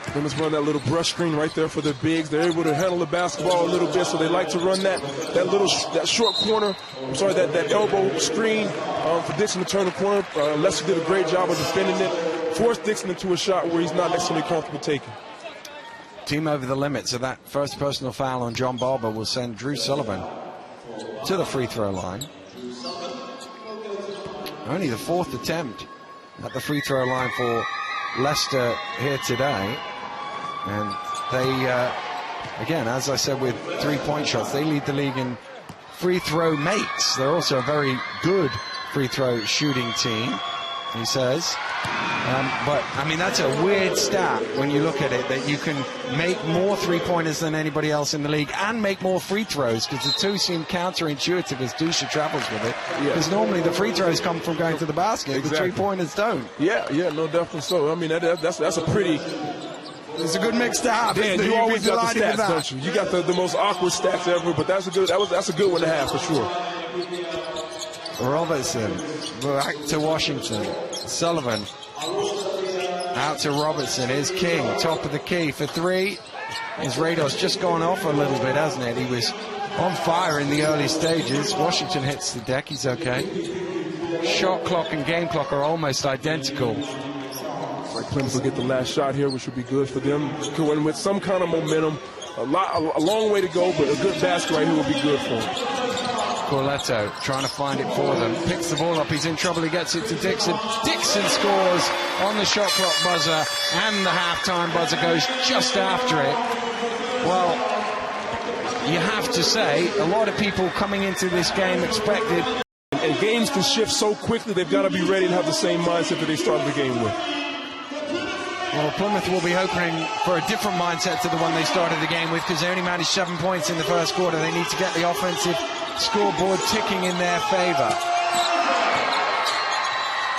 Plymouth run that little brush screen right there for their bigs. They're able to handle the basketball a little bit, so they like to run that short corner. I'm sorry, that elbow screen for Dixon to turn the corner. Leicester did a great job of defending it. Forced Dixon into a shot where he's not necessarily comfortable taking. Team over the limit, so that first personal foul on John Barber will send Drew Sullivan to the free throw line. Only the 4th attempt at the free throw line for Leicester here today. And they, again, as I said, with 3-point shots, they lead the league in free throw makes. They're also a very good free throw shooting team, he says. But, I mean, that's a weird stat when you look at it, that you can make more three-pointers than anybody else in the league and make more free throws, because the two seem counterintuitive as Dusha travels with it. Because normally the free throws come from going to the basket, the three-pointers don't. Yeah, no, definitely so. I mean, that's a pretty... It's a good mix to have. Dan, you always got the stats, don't you? You got the most awkward stats ever, but that's a good one to have for sure. Robertson back to Washington. Sullivan out to Robertson. Here's King, top of the key for three. His radar's just gone off a little bit, hasn't it? He was on fire in the early stages. Washington hits the deck. He's okay. Shot clock and game clock are almost identical. Plymouth will get the last shot here, which would be good for them. Going with some kind of momentum, a long way to go, but a good basket right here would be good for them. Corletto trying to find it for them. Picks the ball up. He's in trouble. He gets it to Dixon. Dixon scores on the shot clock buzzer, and the halftime buzzer goes just after it. Well, you have to say, a lot of people coming into this game expected. And games can shift so quickly, they've got to be ready to have the same mindset that they started the game with. Well, Plymouth will be hoping for a different mindset to the one they started the game with, because they only managed 7 points in the first quarter. They need to get the offensive scoreboard ticking in their favor.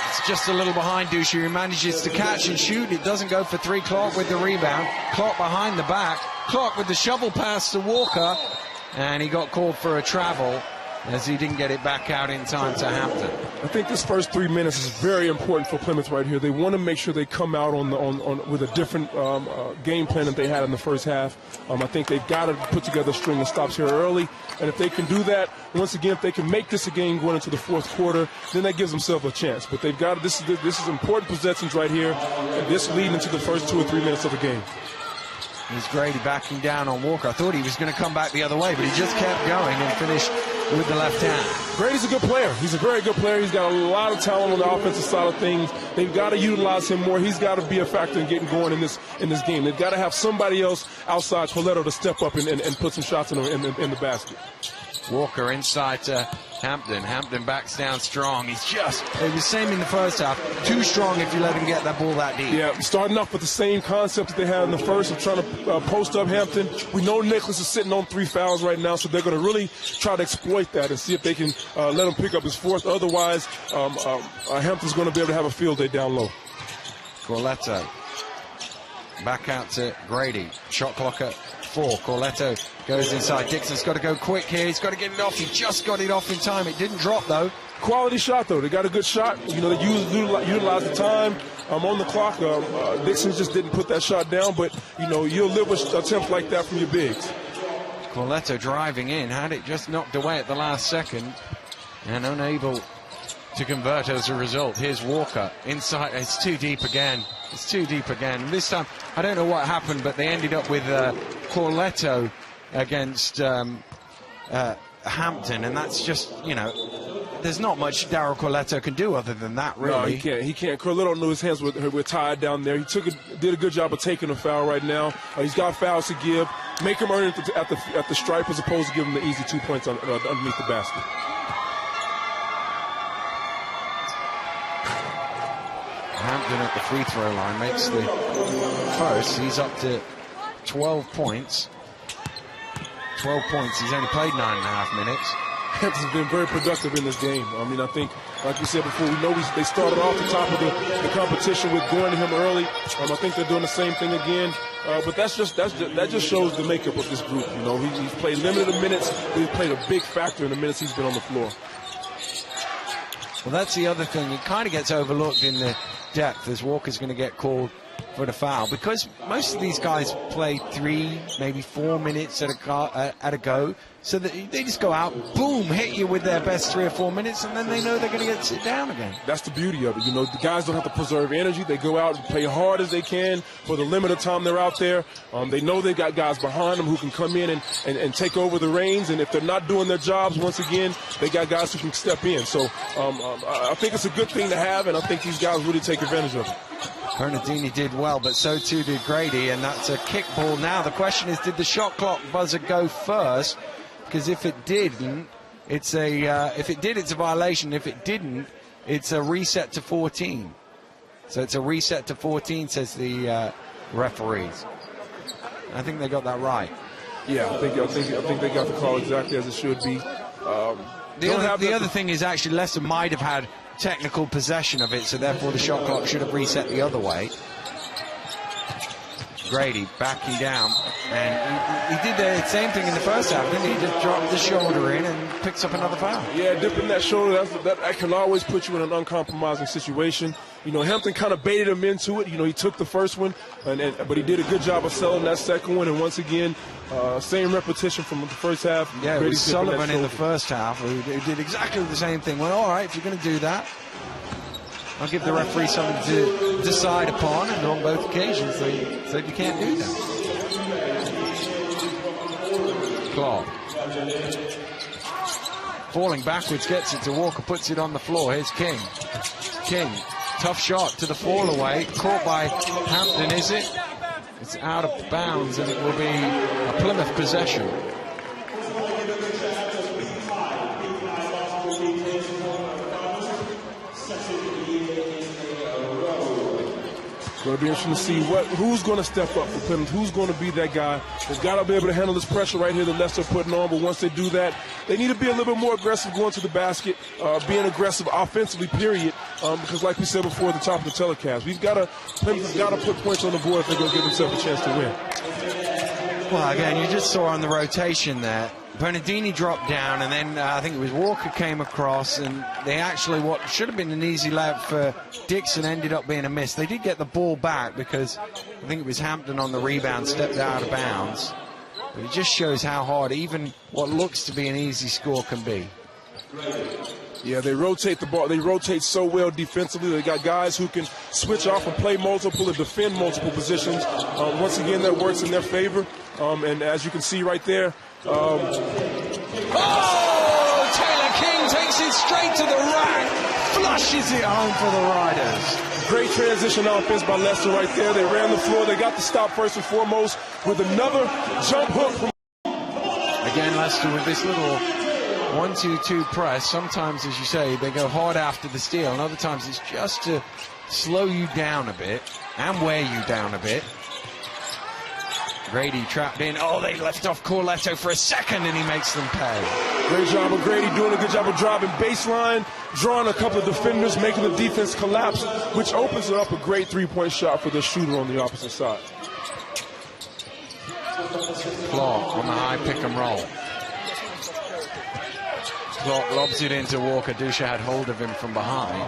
It's just a little behind Dusha, who manages to catch and shoot. It doesn't go for three. Clark with the rebound. Clark behind the back. Clark with the shovel pass to Walker, and he got called for a travel as he didn't get it back out in time to Hampton. I think this first 3 minutes is very important for Plymouth right here. They want to make sure they come out with a different game plan than they had in the first half. I think they've got to put together a string of stops here early, and if they can do that, once again, if they can make this a game going into the fourth quarter, then that gives themselves a chance. But they've got this is important possessions right here, and this leading into the first 2 or 3 minutes of the game. Here's Grady backing down on Walker. I thought he was going to come back the other way, but he just kept going and finished with the left hand. Grady's a good player. He's a very good player. He's got a lot of talent on the offensive side of things. They've got to utilize him more. He's got to be a factor in getting going in this game. They've got to have somebody else outside Coletto to step up and put some shots in the basket. Walker inside to Hampton. Hampton backs down strong. It was the same in the first half. Too strong if you let him get that ball that deep. Yeah, starting off with the same concept that they had in the first of trying to post up Hampton. We know Nicholas is sitting on 3 fouls right now, so they're going to really try to exploit that and see if they can let him pick up his fourth. Otherwise, Hampton's going to be able to have a field day down low. Corletto back out to Grady. Shot clock at 4. Corletto goes inside. Dixon's got to go quick here. He's got to get it off. He just got it off in time. It didn't drop, though. Quality shot, though. They got a good shot. You know, they utilize the time on the clock. Dixon just didn't put that shot down, but, you know, you'll live with attempts like that from your bigs. Corletto driving in. Had it just knocked away at the last second and unable to convert as a result. Here's Walker inside. It's too deep again. It's too deep again. This time, I don't know what happened, but they ended up with Corletto against Hampton, and that's just, you know, there's not much Daryl Corletto can do other than that, really. No, he can't. He can't. Corletto knew his hands were tied down there. He did a good job of taking a foul right now. He's got fouls to give. Make him earn it at the stripe as opposed to give him the easy 2 points underneath the basket. Hampton at the free throw line makes the first. He's up to 12 points. 12 points. He's only played 9.5 minutes. Hampton's been very productive in this game. I mean, I think, like we said before, we know they started off the top of the competition with going to him early. I think they're doing the same thing again. But that just shows the makeup of this group. You know, he's played limited minutes, but he's played a big factor in the minutes he's been on the floor. Well, that's the other thing. It kind of gets overlooked in the depth as Walker's going to get called for the foul, because most of these guys play 3, maybe 4 minutes at a go, so that they just go out, boom, hit you with their best 3 or 4 minutes, and then they know they're going to get to sit down again. That's the beauty of it. You know, the guys don't have to preserve energy. They go out and play hard as they can for the limited time they're out there. They know they've got guys behind them who can come in and take over the reins, and if they're not doing their jobs, once again, they got guys who can step in. So I think it's a good thing to have, and I think these guys really take advantage of it. Bernardini did well, but so too did Grady, and that's a kick ball now. The question is, did the shot clock buzzer go first? Because if it didn't, it's a if it did, it's a violation. If it didn't, it's a reset to 14. So it's a reset to 14, says the referees. I think they got that right. Yeah, I think they got the call exactly as it should be. The other thing is actually Leicester might have had technical possession of it, so therefore the shot clock should have reset the other way. Grady backing down, and he did the same thing in the first half, didn't he? He just dropped the shoulder in and picks up another foul. Yeah, dipping that shoulder, that can always put you in an uncompromising situation. You know, Hampton kind of baited him into it. You know, he took the first one, but he did a good job of selling that second one. And once again, same repetition from the first half. Yeah, it was Sullivan in the first half who did exactly the same thing. Well, all right, if you're going to do that, I'll give the referee something to decide upon, and on both occasions they said you can't do that. Clark. Falling backwards, gets it to Walker, puts it on the floor. Here's King. King, tough shot to the fall away. Caught by Hampton, is it? It's out of bounds, and it will be a Plymouth possession. Going to be interesting to see who's going to step up for Plymouth, who's going to be that guy. They've got to be able to handle this pressure right here that Leicester are putting on, but once they do that, they need to be a little bit more aggressive going to the basket, being aggressive offensively, period, because like we said before at the top of the telecast, Plymouth has got to put points on the board if they're going to give themselves a chance to win. Well, again, you just saw on the rotation there, Bernardini dropped down, and then I think it was Walker came across, and they actually, what should have been an easy layup for Dixon ended up being a miss. They did get the ball back because I think it was Hampton on the rebound, stepped out of bounds. But it just shows how hard even what looks to be an easy score can be. Yeah, they rotate the ball. They rotate so well defensively. They got guys who can switch off and play multiple and defend multiple positions. Once again, that works in their favor. And as you can see right there, Taylor King takes it straight to the rack, flushes it home for the Riders. Great transition offense by Leicester right there. They ran the floor. They got the stop first and foremost with another jump hook from. Again, Leicester with this little 1-2-2 press. Sometimes, as you say, they go hard after the steal, and other times it's just to slow you down a bit and wear you down a bit. Grady trapped in. Oh, they left off Corletto for a second, and he makes them pay. Great job of Grady doing a good job of driving baseline, drawing a couple of defenders, making the defense collapse, which opens up a great three-point shot for the shooter on the opposite side. Clark on the high pick and roll. Clark lobs it into Walker. Dusha had hold of him from behind,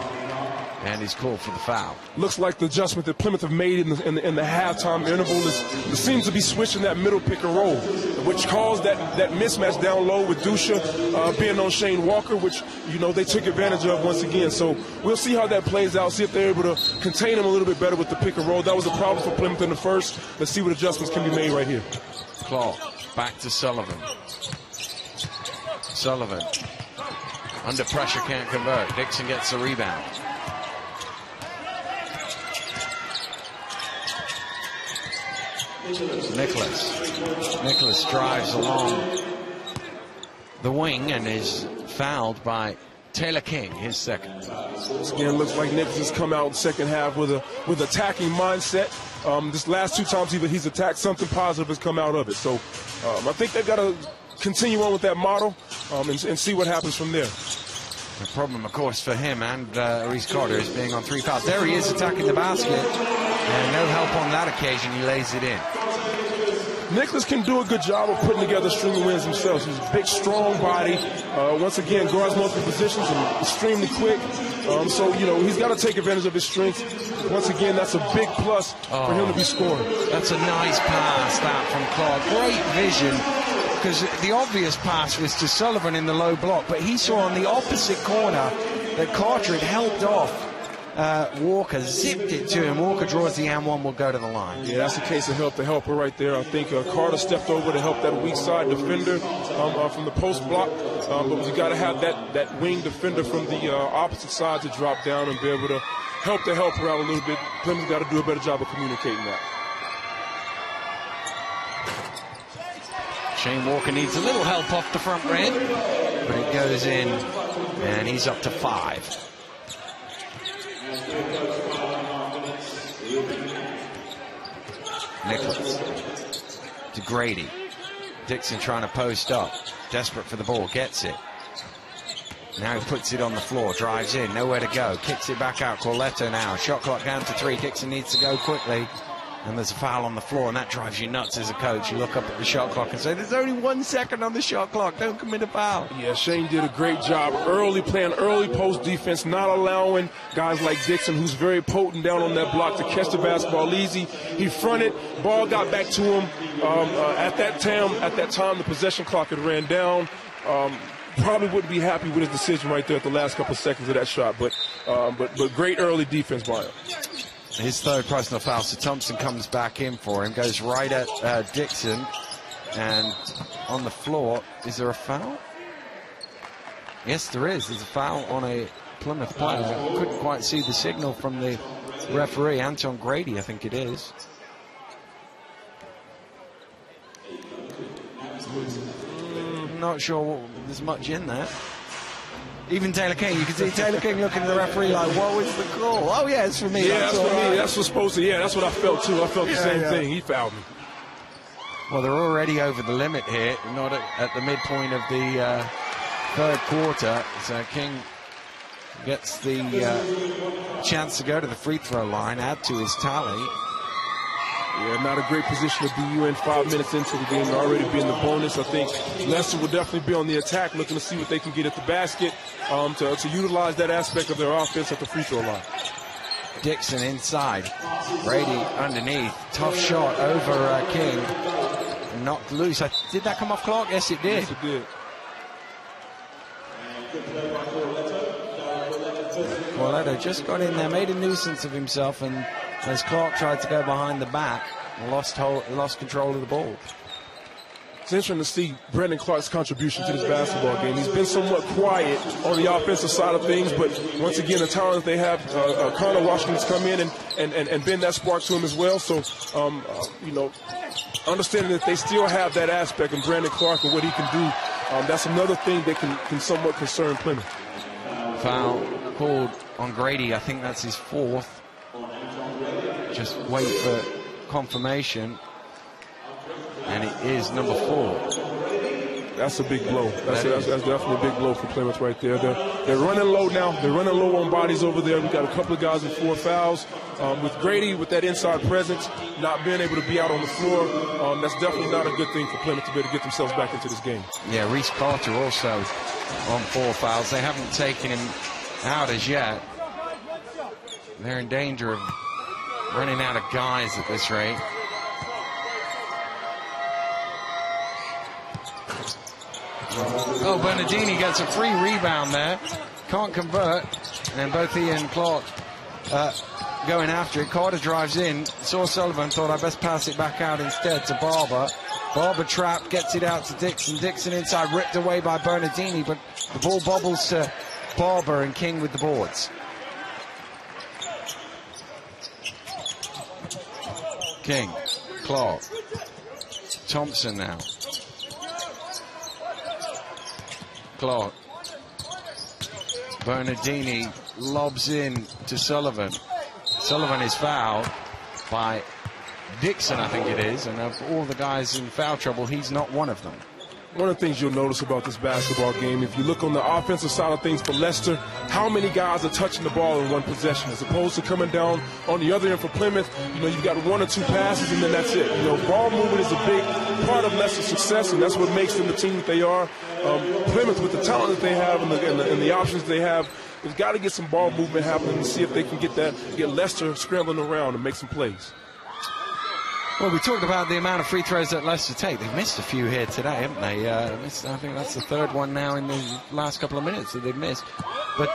and he's called for the foul. Looks like the adjustment that Plymouth have made in the halftime interval seems to be switching that middle pick and roll, which caused that mismatch down low with Dusha being on Shane Walker, which, you know, they took advantage of once again. So we'll see how that plays out, see if they're able to contain him a little bit better with the pick and roll. That was a problem for Plymouth in the first. Let's see what adjustments can be made right here. Clark back to Sullivan. Sullivan under pressure, can't convert. Dixon gets the rebound. Nicholas drives along the wing and is fouled by Taylor King, his second. Again, looks like Nicholas has come out in the second half with attacking mindset. This last two times he's attacked, something positive has come out of it. So I think they've got to continue on with that model and see what happens from there. The problem, of course, for him and Reece Carter is being on 3 fouls. There he is attacking the basket, and no help on that occasion. He lays it in. Nicholas can do a good job of putting together string of wins himself. He's a big, strong body. Once again, guards multiple positions and extremely quick. So, you know, he's got to take advantage of his strength. Once again, that's a big plus for him to be scoring. That's a nice pass, that from Clark. Great vision, because the obvious pass was to Sullivan in the low block, but he saw on the opposite corner that Carter had helped off Walker, zipped it to him. Walker draws the and one, will go to the line. Yeah, that's a case of help to helper right there. I think Carter stepped over to help that weak side defender from the post block, but you got to have that wing defender from the opposite side to drop down and be able to help the helper out a little bit. Plymouth's got to do a better job of communicating that. Shane Walker needs a little help off the front rim. but it goes in, and he's up to 5. Nicholas to Grady. Dixon trying to post up, desperate for the ball, gets it. Now he puts it on the floor, drives in, nowhere to go, kicks it back out. Corletto now, shot clock down to 3. Dixon needs to go quickly, and there's a foul on the floor, and that drives you nuts as a coach. You look up at the shot clock and say, there's only 1 second on the shot clock, don't commit a foul. Yeah, Shane did a great job playing early post defense, not allowing guys like Dixon, who's very potent down on that block, to catch the basketball easy. He fronted, ball got back to him. At that time, the possession clock had ran down. Probably wouldn't be happy with his decision right there at the last couple of seconds of that shot, but great early defense by him. His third personal foul, so Thompson comes back in for him, goes right at Dixon, and on the floor. Is there a foul? Yes, there is. There's a foul on a Plymouth player. I couldn't quite see the signal from the referee. Anton Grady, I think it is. Not sure there's much in there. Even Taylor King, you can see Taylor King looking at the referee like, what was the call? Oh, yeah, it's for me. Yeah, that's for me. That's what's supposed to. Yeah, that's what I felt, too. I felt the same thing. He fouled me. Well, they're already over the limit here, not at the midpoint of the third quarter. So King gets the chance to go to the free throw line, add to his tally. Yeah, not a great position to be in 5 minutes into the game, already being the bonus. I think Leicester will definitely be on the attack, looking to see what they can get at the basket to utilize that aspect of their offense at the free throw line. Dixon inside, Brady underneath, tough shot over King, knocked loose. Did that come off clock? Yes, it did. Yes, it did. Corletto just got in there, made a nuisance of himself, and as Clark tried to go behind the back, lost control of the ball. It's interesting to see Brandon Clark's contribution to this basketball game. He's been somewhat quiet on the offensive side of things, but once again, the talent that they have, Connor Washington's come in and been that spark to him as well. So, understanding that they still have that aspect in Brandon Clark and what he can do, that's another thing that can somewhat concern Plymouth. Foul called on Grady. I think that's his 4th. Just wait for confirmation. And it is number 4. That's a big blow. That's definitely a big blow for Plymouth right there. They're running low now. They're running low on bodies over there. We've got a couple of guys with 4 fouls. With Grady, with that inside presence, not being able to be out on the floor, that's definitely not a good thing for Plymouth to be able to get themselves back into this game. Yeah, Reese Carter also on 4 fouls. They haven't taken him out as yet. They're in danger of running out of guys at this rate. Oh, Bernardini gets a free rebound there. Can't convert. And both he and Clark going after it. Carter drives in. Saw Sullivan, thought I'd best pass it back out instead to Barber. Barber trapped, gets it out to Dixon. Dixon inside, ripped away by Bernardini, but the ball bobbles to Barber, and King with the boards. King, Clark, Thompson now. Clark. Bernardini lobs in to Sullivan. Sullivan is fouled by Dixon, I think it is, and of all the guys in foul trouble, he's not one of them. One of the things you'll notice about this basketball game, if you look on the offensive side of things for Leicester, how many guys are touching the ball in one possession, as opposed to coming down on the other end for Plymouth. You've got 1 or 2 passes, and then that's it. Ball movement is a big part of Leicester's success, and that's what makes them the team that they are. Plymouth, with the talent that they have and the options they have, they've got to get some ball movement happening and see if they can get Leicester scrambling around and make some plays. Well, we talked about the amount of free throws that Leicester take. They've missed a few here today, haven't they? I think that's the 3rd one now in the last couple of minutes that they've missed. But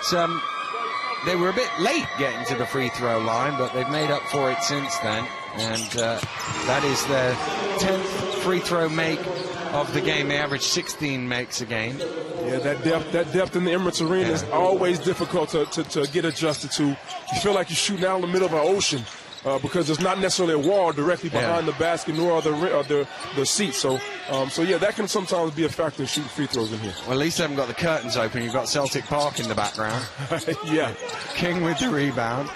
they were a bit late getting to the free throw line, but they've made up for it since then. And that is their 10th free throw make of the game. They average 16 makes a game. Yeah, that depth in the Emirates Arena is always difficult to get adjusted to. You feel like you're shooting out in the middle of an ocean. because there's not necessarily a wall directly behind the basket, nor are the seats. So yeah, that can sometimes be a factor in shooting free throws in here. Well, at least they haven't got the curtains open. You've got Celtic Park in the background. Yeah. King with the rebound.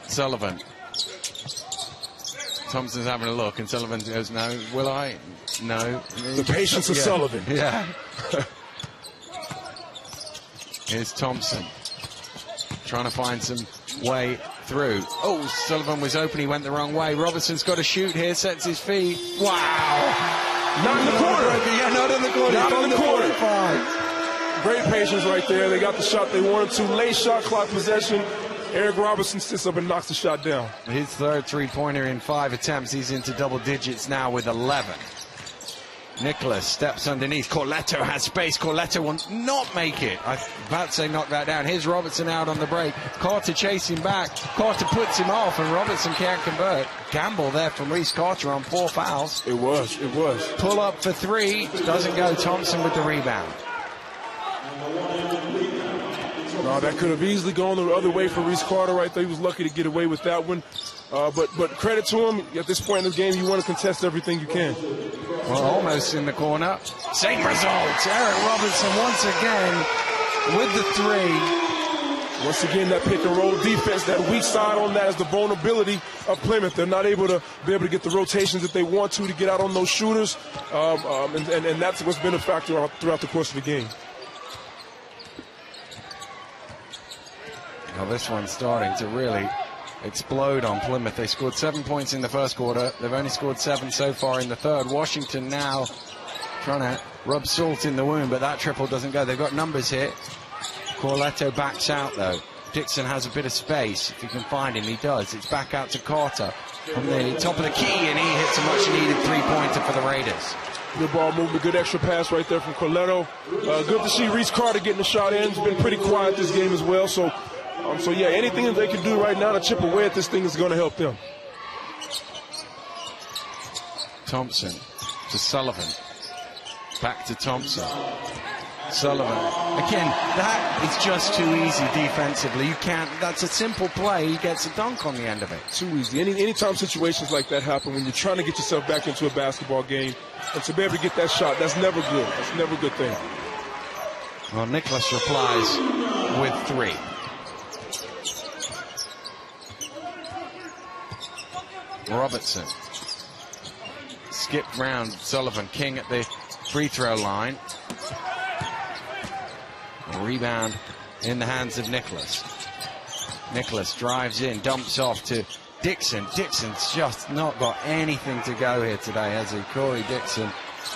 Sullivan. Thompson's having a look, and Sullivan goes, no, will I? No. The patience of Sullivan. Yeah. Here's Thompson trying to find some way through. Oh, Sullivan was open. He went the wrong way. Robertson's got to shoot here, sets his feet. Wow. Not in the corner. Yeah, not in the corner. Not in the corner. 45. Great patience right there. They got the shot they wanted to. Late shot clock possession. Eric Robertson sits up and knocks the shot down. His third three-pointer in 5 attempts. He's into double digits now with 11. Nicholas steps underneath. Corletto has space. Corletto will not make it. I was about to say knock that down. Here's Robertson out on the break. Carter chasing back. Carter puts him off, and Robertson can't convert. Gamble there from Reese Carter on 4 fouls. It was. Pull up for 3. Doesn't go. Thompson with the rebound. No, that could have easily gone the other way for Reese Carter right there. He was lucky to get away with that one. But credit to him. At this point in the game, you want to contest everything you can. Well, almost in the corner. Same results. Eric Robertson once again with the 3. Once again, that pick and roll defense, that weak side on that is the vulnerability of Plymouth. They're not able to get the rotations that they want to get out on those shooters. And that's what's been a factor throughout the course of the game. Now this one's starting to really explode on Plymouth. They scored 7 points in the first quarter. They've only scored 7 so far in the third. Washington now trying to rub salt in the wound, but that triple doesn't go. They've got numbers here. Corletto backs out, though. Dixon has a bit of space. If you can find him, he does. It's back out to Carter from the top of the key, and he hits a much-needed three-pointer for the Raiders. Good ball movement, good extra pass right there from Corletto. Good to see Reese Carter getting the shot in. He's been pretty quiet this game as well, so yeah, anything that they can do right now to chip away at this thing is going to help them. Thompson to Sullivan. Back to Thompson. Sullivan. Again, that is just too easy defensively. You can't, that's a simple play. He gets a dunk on the end of it. Too easy. Anytime situations like that happen, when you're trying to get yourself back into a basketball game, and to be able to get that shot, that's never good. That's never a good thing. Well, Nicholas replies with 3. Robertson skipped round Sullivan. King at the free throw line. A rebound in the hands of Nicholas. Nicholas drives in, dumps off to Dixon. Dixon's just not got anything to go here today, has he? Corey Dixon,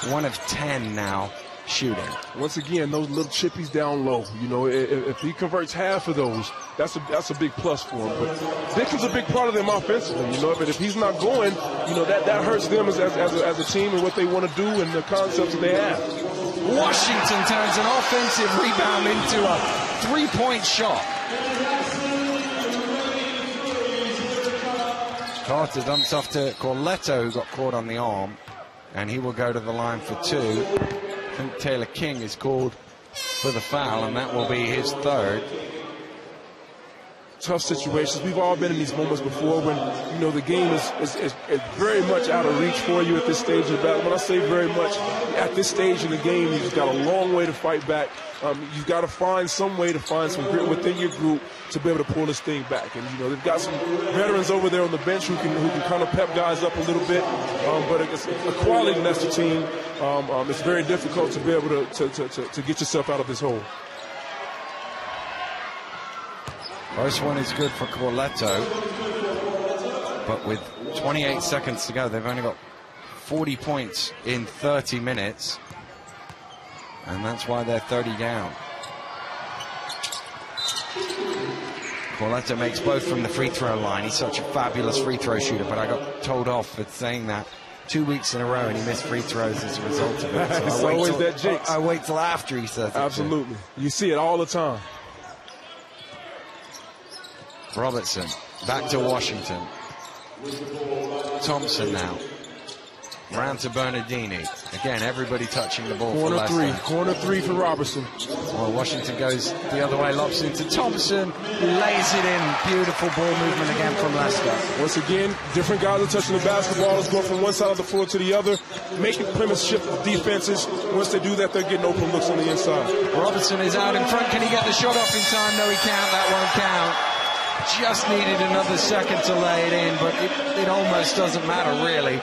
1 of 10 now shooting. Once again, those little chippies down low. You know, if he converts half of those, that's a big plus for him. But Dixon's a big part of them offensively. You know, but if he's not going, you know, that hurts them as a team and what they want to do and the concepts that they have. Washington turns an offensive rebound into a 3-point shot. Carter dumps off to Corletto, who got caught on the arm, and he will go to the line for 2. I think Taylor King is called for the foul, and that will be his 3rd. Tough situations. We've all been in these moments before when, you know, the game is very much out of reach for you at this stage of the battle. When I say very much, at this stage in the game, you've got a long way to fight back. You've got to find some way to find some grit within your group to be able to pull this thing back. And, you know, they've got some veterans over there on the bench who can kind of pep guys up a little bit. But it's a quality Leicester team. It's very difficult to be able to get yourself out of this hole. First one is good for Corletto, but with 28 seconds to go, they've only got 40 points in 30 minutes, and that's why they're 30 down. Corletto makes both from the free throw line. He's such a fabulous free throw shooter, but I got told off for saying that 2 weeks in a row, and he missed free throws as a result of it. So it's always that jinx. I wait till after he says it. Absolutely. You see it all the time. Robertson back to Washington. Thompson now. Round to Bernardini. Again, everybody touching the ball Corner for three. Leicester. Corner three for Robertson. Well, Washington goes the other way, lobs into Thompson, lays it in. Beautiful ball movement again from Leicester. Once again, different guys are touching the basketball. It's going from one side of the floor to the other, making Plymouth shift defenses. Once they do that, they're getting open looks on the inside. Robertson is out in front. Can he get the shot off in time? No, he can't. That won't count. Just needed another second to lay it in, but it almost doesn't matter, really.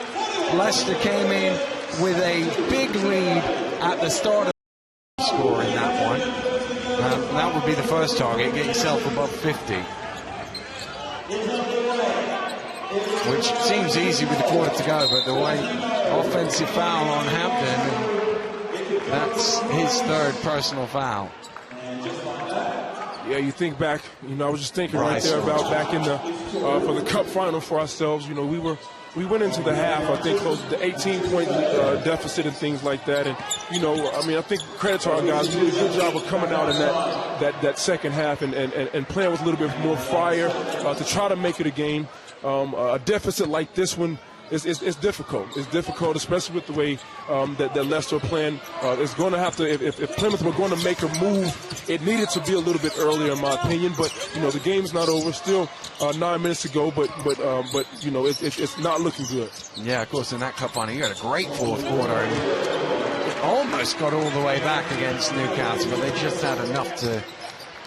Leicester came in with a big lead at the start of the score in that one. That would be the first target. Get yourself above 50. Which seems easy with a quarter to go, but the way offensive foul on Hampton, that's his third personal foul. Yeah, you think back, I was just thinking right there about back in the for the Cup final for ourselves. We went into the half, I think, close to the 18-point deficit and things like that. And, I think credit to our guys. We did a good job of coming out in that second half and playing with a little bit more fire to try to make it a game. A deficit like this one is difficult. It's difficult, especially with the way that Leicester are playing. It's going to have to, if Plymouth were going to make a move, it needed to be a little bit earlier, in my opinion. But the game's not over. Still 9 minutes to go. But it's not looking good. Yeah, of course. In that cup final, you had a great fourth quarter, and it almost got all the way back against Newcastle, but they just had enough to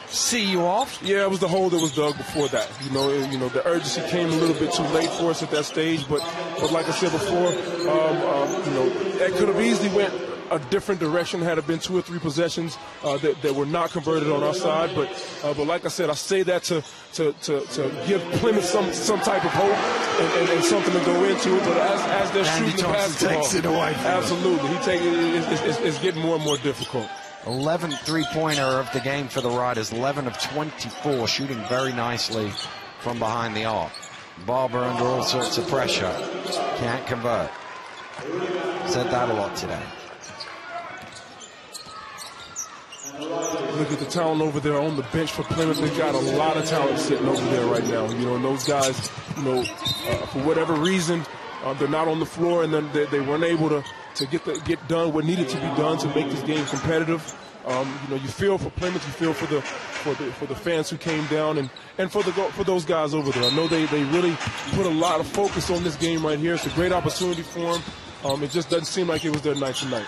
see you off. Yeah, it was the hole that was dug before that. The urgency came a little bit too late for us at that stage. But like I said before, that could have easily went a different direction had it been 2 or 3 possessions that were not converted on our side. But like I said, I say that to give Plymouth some type of hope and something to go into it. But as they're shooting the basketball, takes it away from absolutely, it's getting more and more difficult. 11th three-pointer of the game for the Riders, 11 of 24, shooting very nicely from behind the arc. Barber under all sorts of pressure, can't convert. Said that a lot today. Look at the talent over there on the bench for Plymouth. They've got a lot of talent sitting over there right now. And those guys, for whatever reason, they're not on the floor, and then they weren't able to get done what needed to be done to make this game competitive. You feel for Plymouth, you feel for the fans who came down, and for those guys over there. I know they really put a lot of focus on this game right here. It's a great opportunity for them. It just doesn't seem like it was their night tonight.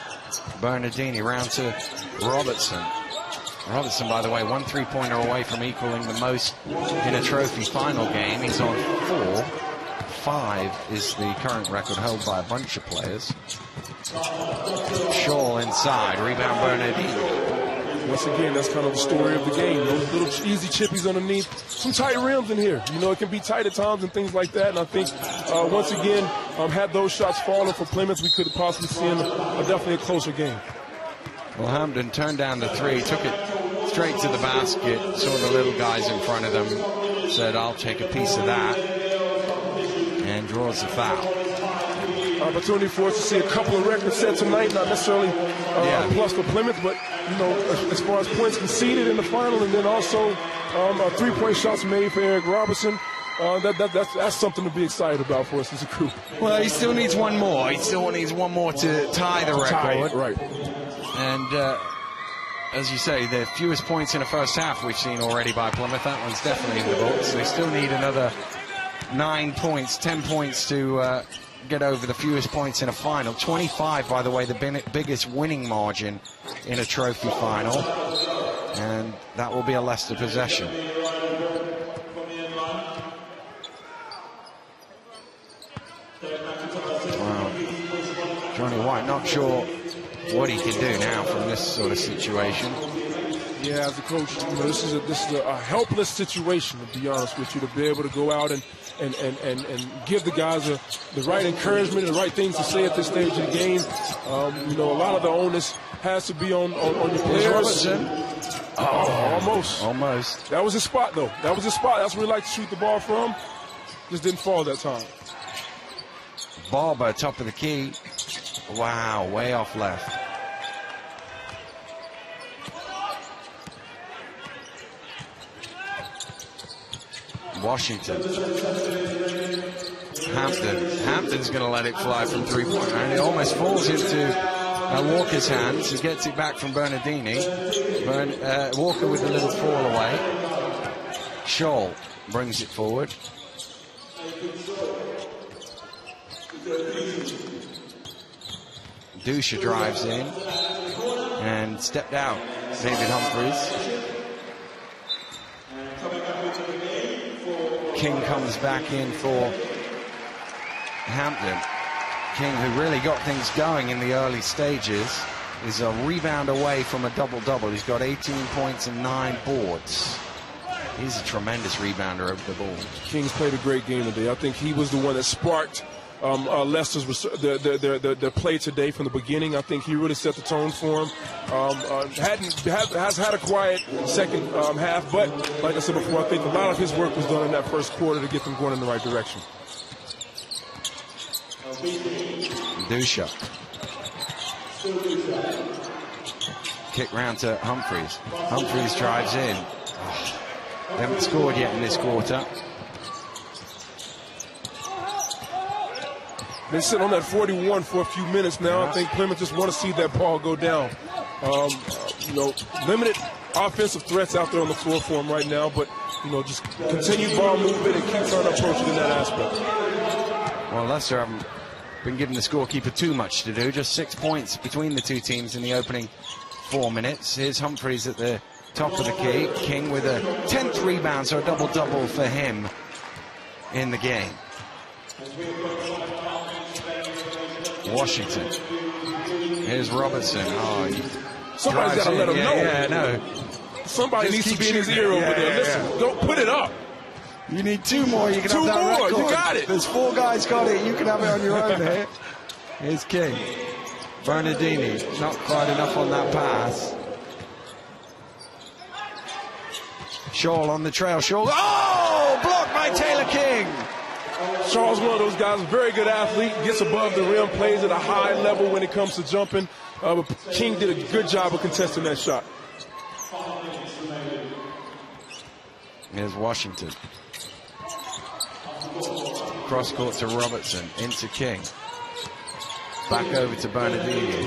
Bernardini round to Robertson. Robertson, by the way, 1 3-pointer away from equaling the most in a trophy final game. He's on 4. 5 is the current record held by a bunch of players. Shaw inside, rebound Bernardini. Once again, that's kind of the story of the game. Those little easy chippies underneath. Some tight rims in here. It can be tight at times and things like that. And I think, once again, had those shots fallen for Plymouth, we could have possibly seen definitely a closer game. Well, Hampton turned down the 3, took it straight to the basket, saw the little guys in front of them, said, I'll take a piece of that, and draws the foul. Opportunity for us to see a couple of records set tonight, not necessarily a plus for Plymouth, but as far as points conceded in the final, and then also 3-point shots made for Eric Robertson. That's something to be excited about for us as a crew. Well, he still needs one more. He still needs one more to tie the record. Right. And as you say, the fewest points in the first half we've seen already by Plymouth. That one's definitely in the books. They still need another 9 points, 10 points to get over the fewest points in a final. 25, by the way, the biggest winning margin in a trophy final. And that will be a Leicester possession. Wow. Johnny White, not sure what he can do now from this sort of situation. Yeah, as a coach, this is a helpless situation, to be honest with you, to be able to go out and give the guys the right encouragement and the right things to say at this stage of the game. A lot of the onus has to be on your players. Almost. That was his spot, though. That's where he liked to shoot the ball from. Just didn't fall that time. Barber, top of the key. Wow, way off left. Washington. Hampton's going to let it fly from three-point line. It almost falls into Walker's hands. He gets it back from Bernardini. Walker with a little fall away. Scholl brings it forward. Dusha drives in and stepped out. David Humphries. King comes back in for Hampton. King, who really got things going in the early stages, is a rebound away from a double-double. He's got 18 points and 9 boards. He's a tremendous rebounder over the ball. King's played a great game today. I think he was the one that sparked Leicester's their play today from the beginning. I think he really set the tone for him. Has had a quiet second half, but like I said before, I think a lot of his work was done in that first quarter to get them going in the right direction. Dusha. Kick round to Humphries. Humphries drives in. They haven't scored yet in this quarter. Been sitting on that 41 for a few minutes now. I think Plymouth just want to see that ball go down. Limited offensive threats out there on the floor for him right now, but just continue ball movement and keep trying to approach it in that aspect. Well, Leicester haven't been giving the scorekeeper too much to do. Just 6 points between the two teams in the opening 4 minutes. Here's Humphries at the top of the key. King with a 10th rebound, so a double-double for him in the game. Washington. Here's Robertson. Somebody's got to let him know. Yeah, no. Somebody needs to be in his ear over there. Listen, don't put it up. You need 2 more. You can have that record. You got it. There's 4 guys got it. You can have it on your own here. Here's King. Bernardini. Not quite enough on that pass. Scholl on the trail. Scholl. Oh! Blocked by Taylor King. Shaw's one of those guys, very good athlete, gets above the rim, plays at a high level when it comes to jumping. But King did a good job of contesting that shot. Here's Washington. Cross court to Robertson, into King. Back over to Bernardini.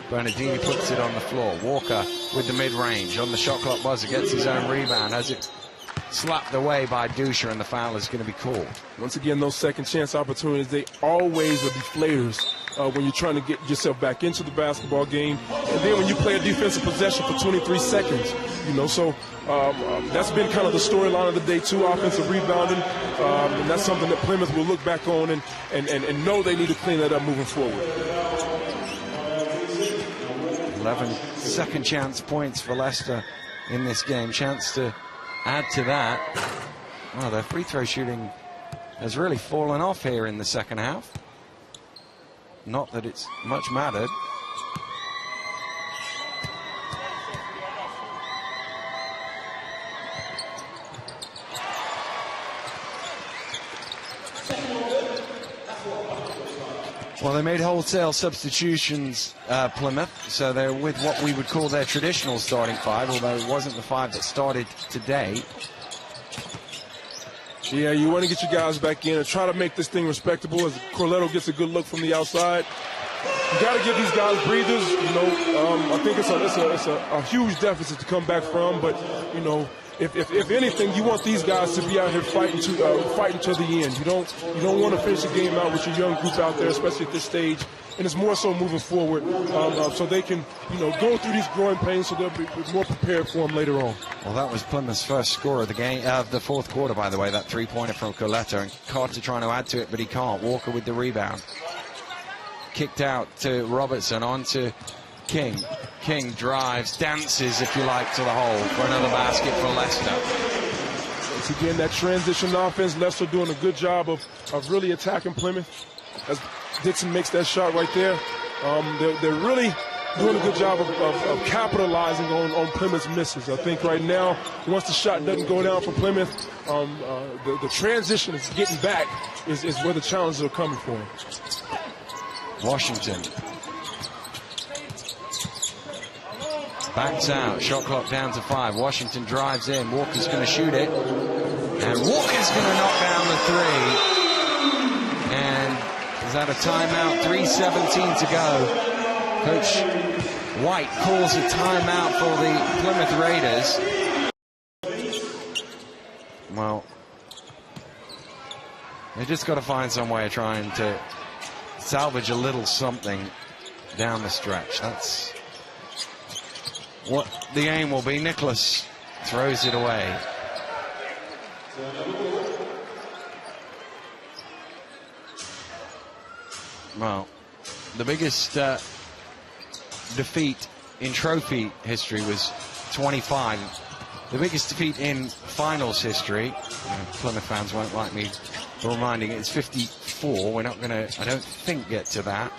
Bernardini puts it on the floor. Walker with the mid-range on the shot clock buzzer, gets his own rebound, has it slapped away by Dusha, and the foul is going to be called. Once again, those second chance opportunities, they always are deflators when you're trying to get yourself back into the basketball game. And then when you play a defensive possession for 23 seconds, so that's been kind of the storyline of the day too, offensive rebounding. And that's something that Plymouth will look back on and know they need to clean that up moving forward. 11 second chance points for Leicester in this game. Chance to add to that. Well, their free throw shooting has really fallen off here in the second half. Not that it's much mattered. Well, they made wholesale substitutions, Plymouth, so they're with what we would call their traditional starting 5, although it wasn't the 5 that started today. Yeah, you want to get your guys back in and try to make this thing respectable as Corletto gets a good look from the outside. You got to give these guys breathers. I think it's a huge deficit to come back from, but if anything, you want these guys to be out here fighting to the end. You don't want to finish the game out with your young group out there, especially at this stage. And it's more so moving forward, so they can go through these growing pains, so they'll be more prepared for them later on. Well, that was Plymouth's first score of the game, the fourth quarter, by the way. That three-pointer from Corletto, and Carter trying to add to it, but he can't. Walker with the rebound. Kicked out to Robertson, on to King. King drives, dances, if you like, to the hole for another basket for Leicester. Once again, that transition offense, Leicester doing a good job of really attacking Plymouth. As Dixon makes that shot right there, they're really doing a good job of capitalizing on Plymouth's misses. I think right now, once the shot doesn't go down for Plymouth, the transition is getting back is where the challenges are coming for them. Washington backs out, shot clock down to 5. Washington drives in, Walker's going to shoot it, and Walker's going to knock down the 3. had a timeout, 3:17 to go. Coach White calls a timeout for the Plymouth Raiders. Well, they just got to find some way of trying to salvage a little something down the stretch. That's what the aim will be. Nicholas throws it away. Well, the biggest defeat in trophy history was 25. The biggest defeat in finals history, Plymouth fans won't like me reminding it, it's 54. We're not going to, I don't think, get to that.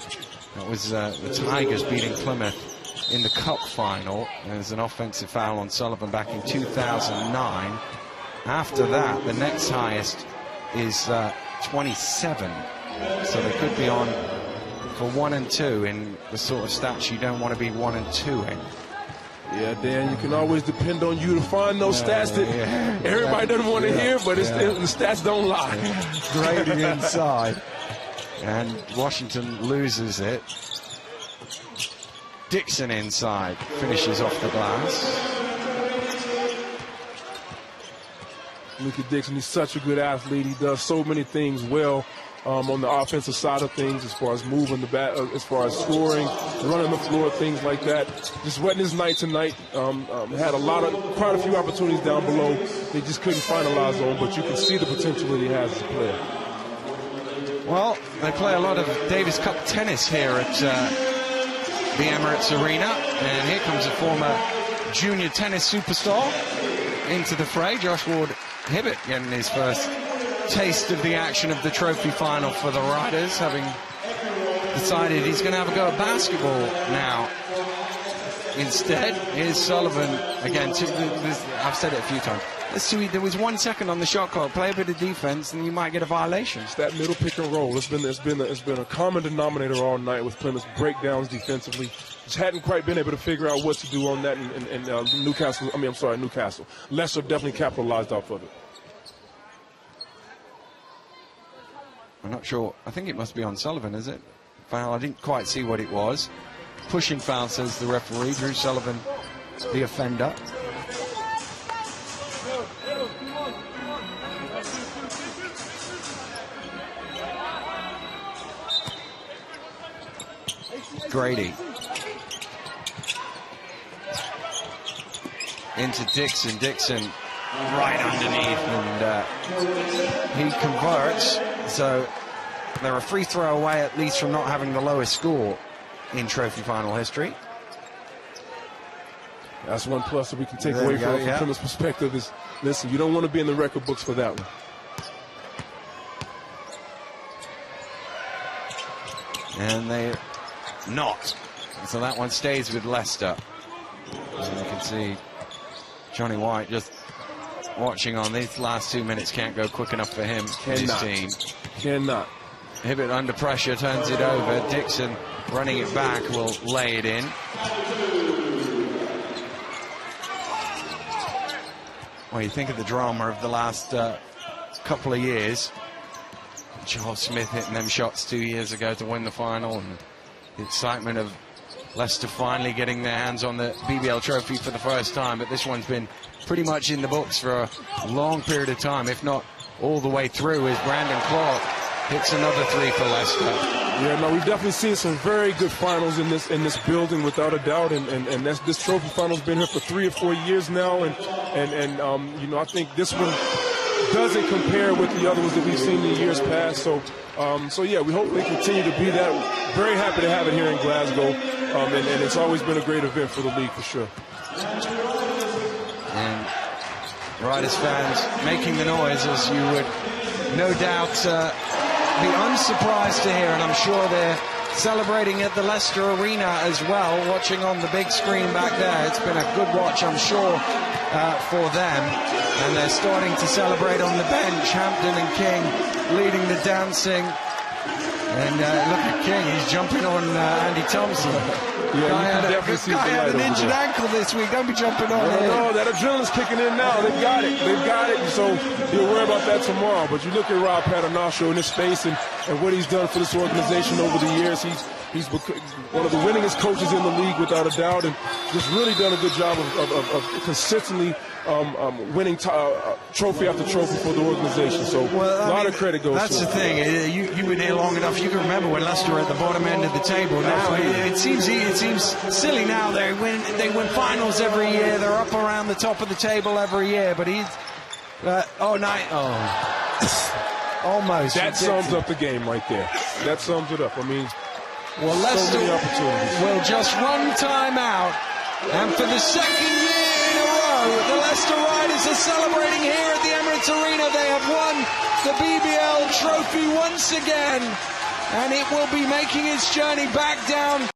That was the Tigers beating Plymouth in the cup final. There's an offensive foul on Sullivan back in 2009. After that, the next highest is 27. So they could be on for 1 and 2 in the sort of stats you don't want to be 1 and 2 in. Yeah, Dan, you can always depend on you to find those stats that everybody doesn't want to hear, but the stats don't lie. Grading inside. And Washington loses it. Dixon inside, finishes off the glass. Luka Dixon, he's such a good athlete. He does so many things well on the offensive side of things, as far as moving the bat, as far as scoring, running the floor, things like that. Just wasn't his night tonight. Had quite a few opportunities down below. They just couldn't finalize on, but you can see the potential that he has as a player. Well, they play a lot of Davis Cup tennis here at the Emirates Arena, and here comes a former junior tennis superstar into the fray. Josh Ward-Hibbett getting his first taste of the action of the trophy final for the Riders, having decided he's going to have a go at basketball now. Instead, here's Sullivan again. I've said it a few times. There was 1 second on the shot clock. Play a bit of defense, and you might get a violation. It's that middle pick and roll. It's been a common denominator all night with Plymouth's breakdowns defensively. Just hadn't quite been able to figure out what to do on that. And Newcastle. Leicester definitely capitalized off of it. I'm not sure. I think it must be on Sullivan, is it? Foul. I didn't quite see what it was. Pushing foul, says the referee. Drew Sullivan, the offender. Grady. Into Dixon. Dixon right underneath, and he converts. So they're a free throw away, at least, from not having the lowest score in trophy final history. That's one plus that we can take away from Plymouth's perspective is, listen, you don't want to be in the record books for that one. And they're not. So that one stays with Leicester. And you can see Johnny White just watching on. These last 2 minutes can't go quick enough for him and his team. Cannot. Hibbett under pressure, turns it over. Dixon running it back, will lay it in. Well, you think of the drama of the last couple of years. Joel Smith hitting them shots 2 years ago to win the final, and the excitement of Leicester finally getting their hands on the BBL trophy for the first time. But this one's been pretty much in the books for a long period of time, if not all the way through, as Brandon Clark hits another three for Leicester. Yeah, no, we've definitely seen some very good finals in this building, without a doubt, and this trophy final's been here for 3 or 4 years now, and I think this one doesn't compare with the other ones that we've seen in years past. So yeah, we hope they continue to be that. Very happy to have it here in Glasgow, and it's always been a great event for the league for sure. And Riders fans making the noise, as you would no doubt be unsurprised to hear, and I'm sure they're celebrating at the Leicester Arena as well, watching on the big screen back there. It's been a good watch, I'm sure, for them, and they're starting to celebrate on the bench. Hampton and King leading the dancing. And look at King, he's jumping on Andy Thompson. Yeah, guy had an injured ankle this week. Don't be jumping on him. No, that adrenaline's kicking in now. They've got it. So you'll worry about that tomorrow. But you look at Rob Paternoster in his space and what he's done for this organization over the years. He's one of the winningest coaches in the league without a doubt, and just really done a good job of consistently winning trophy after trophy for the organization. So a lot of credit goes to him. That's the thing. You've been here long enough. You can remember when Leicester were at the bottom end of the table. Now it seems silly now. They win finals every year. They're up around the top of the table every year. But he's almost. That sums up the game right there. That sums it up. I mean, well, Leicester so many opportunities. will just run timeout, and for the second year in a row, the Leicester Riders are celebrating here at the Emirates Arena. They have won the BBL trophy once again, and it will be making its journey back down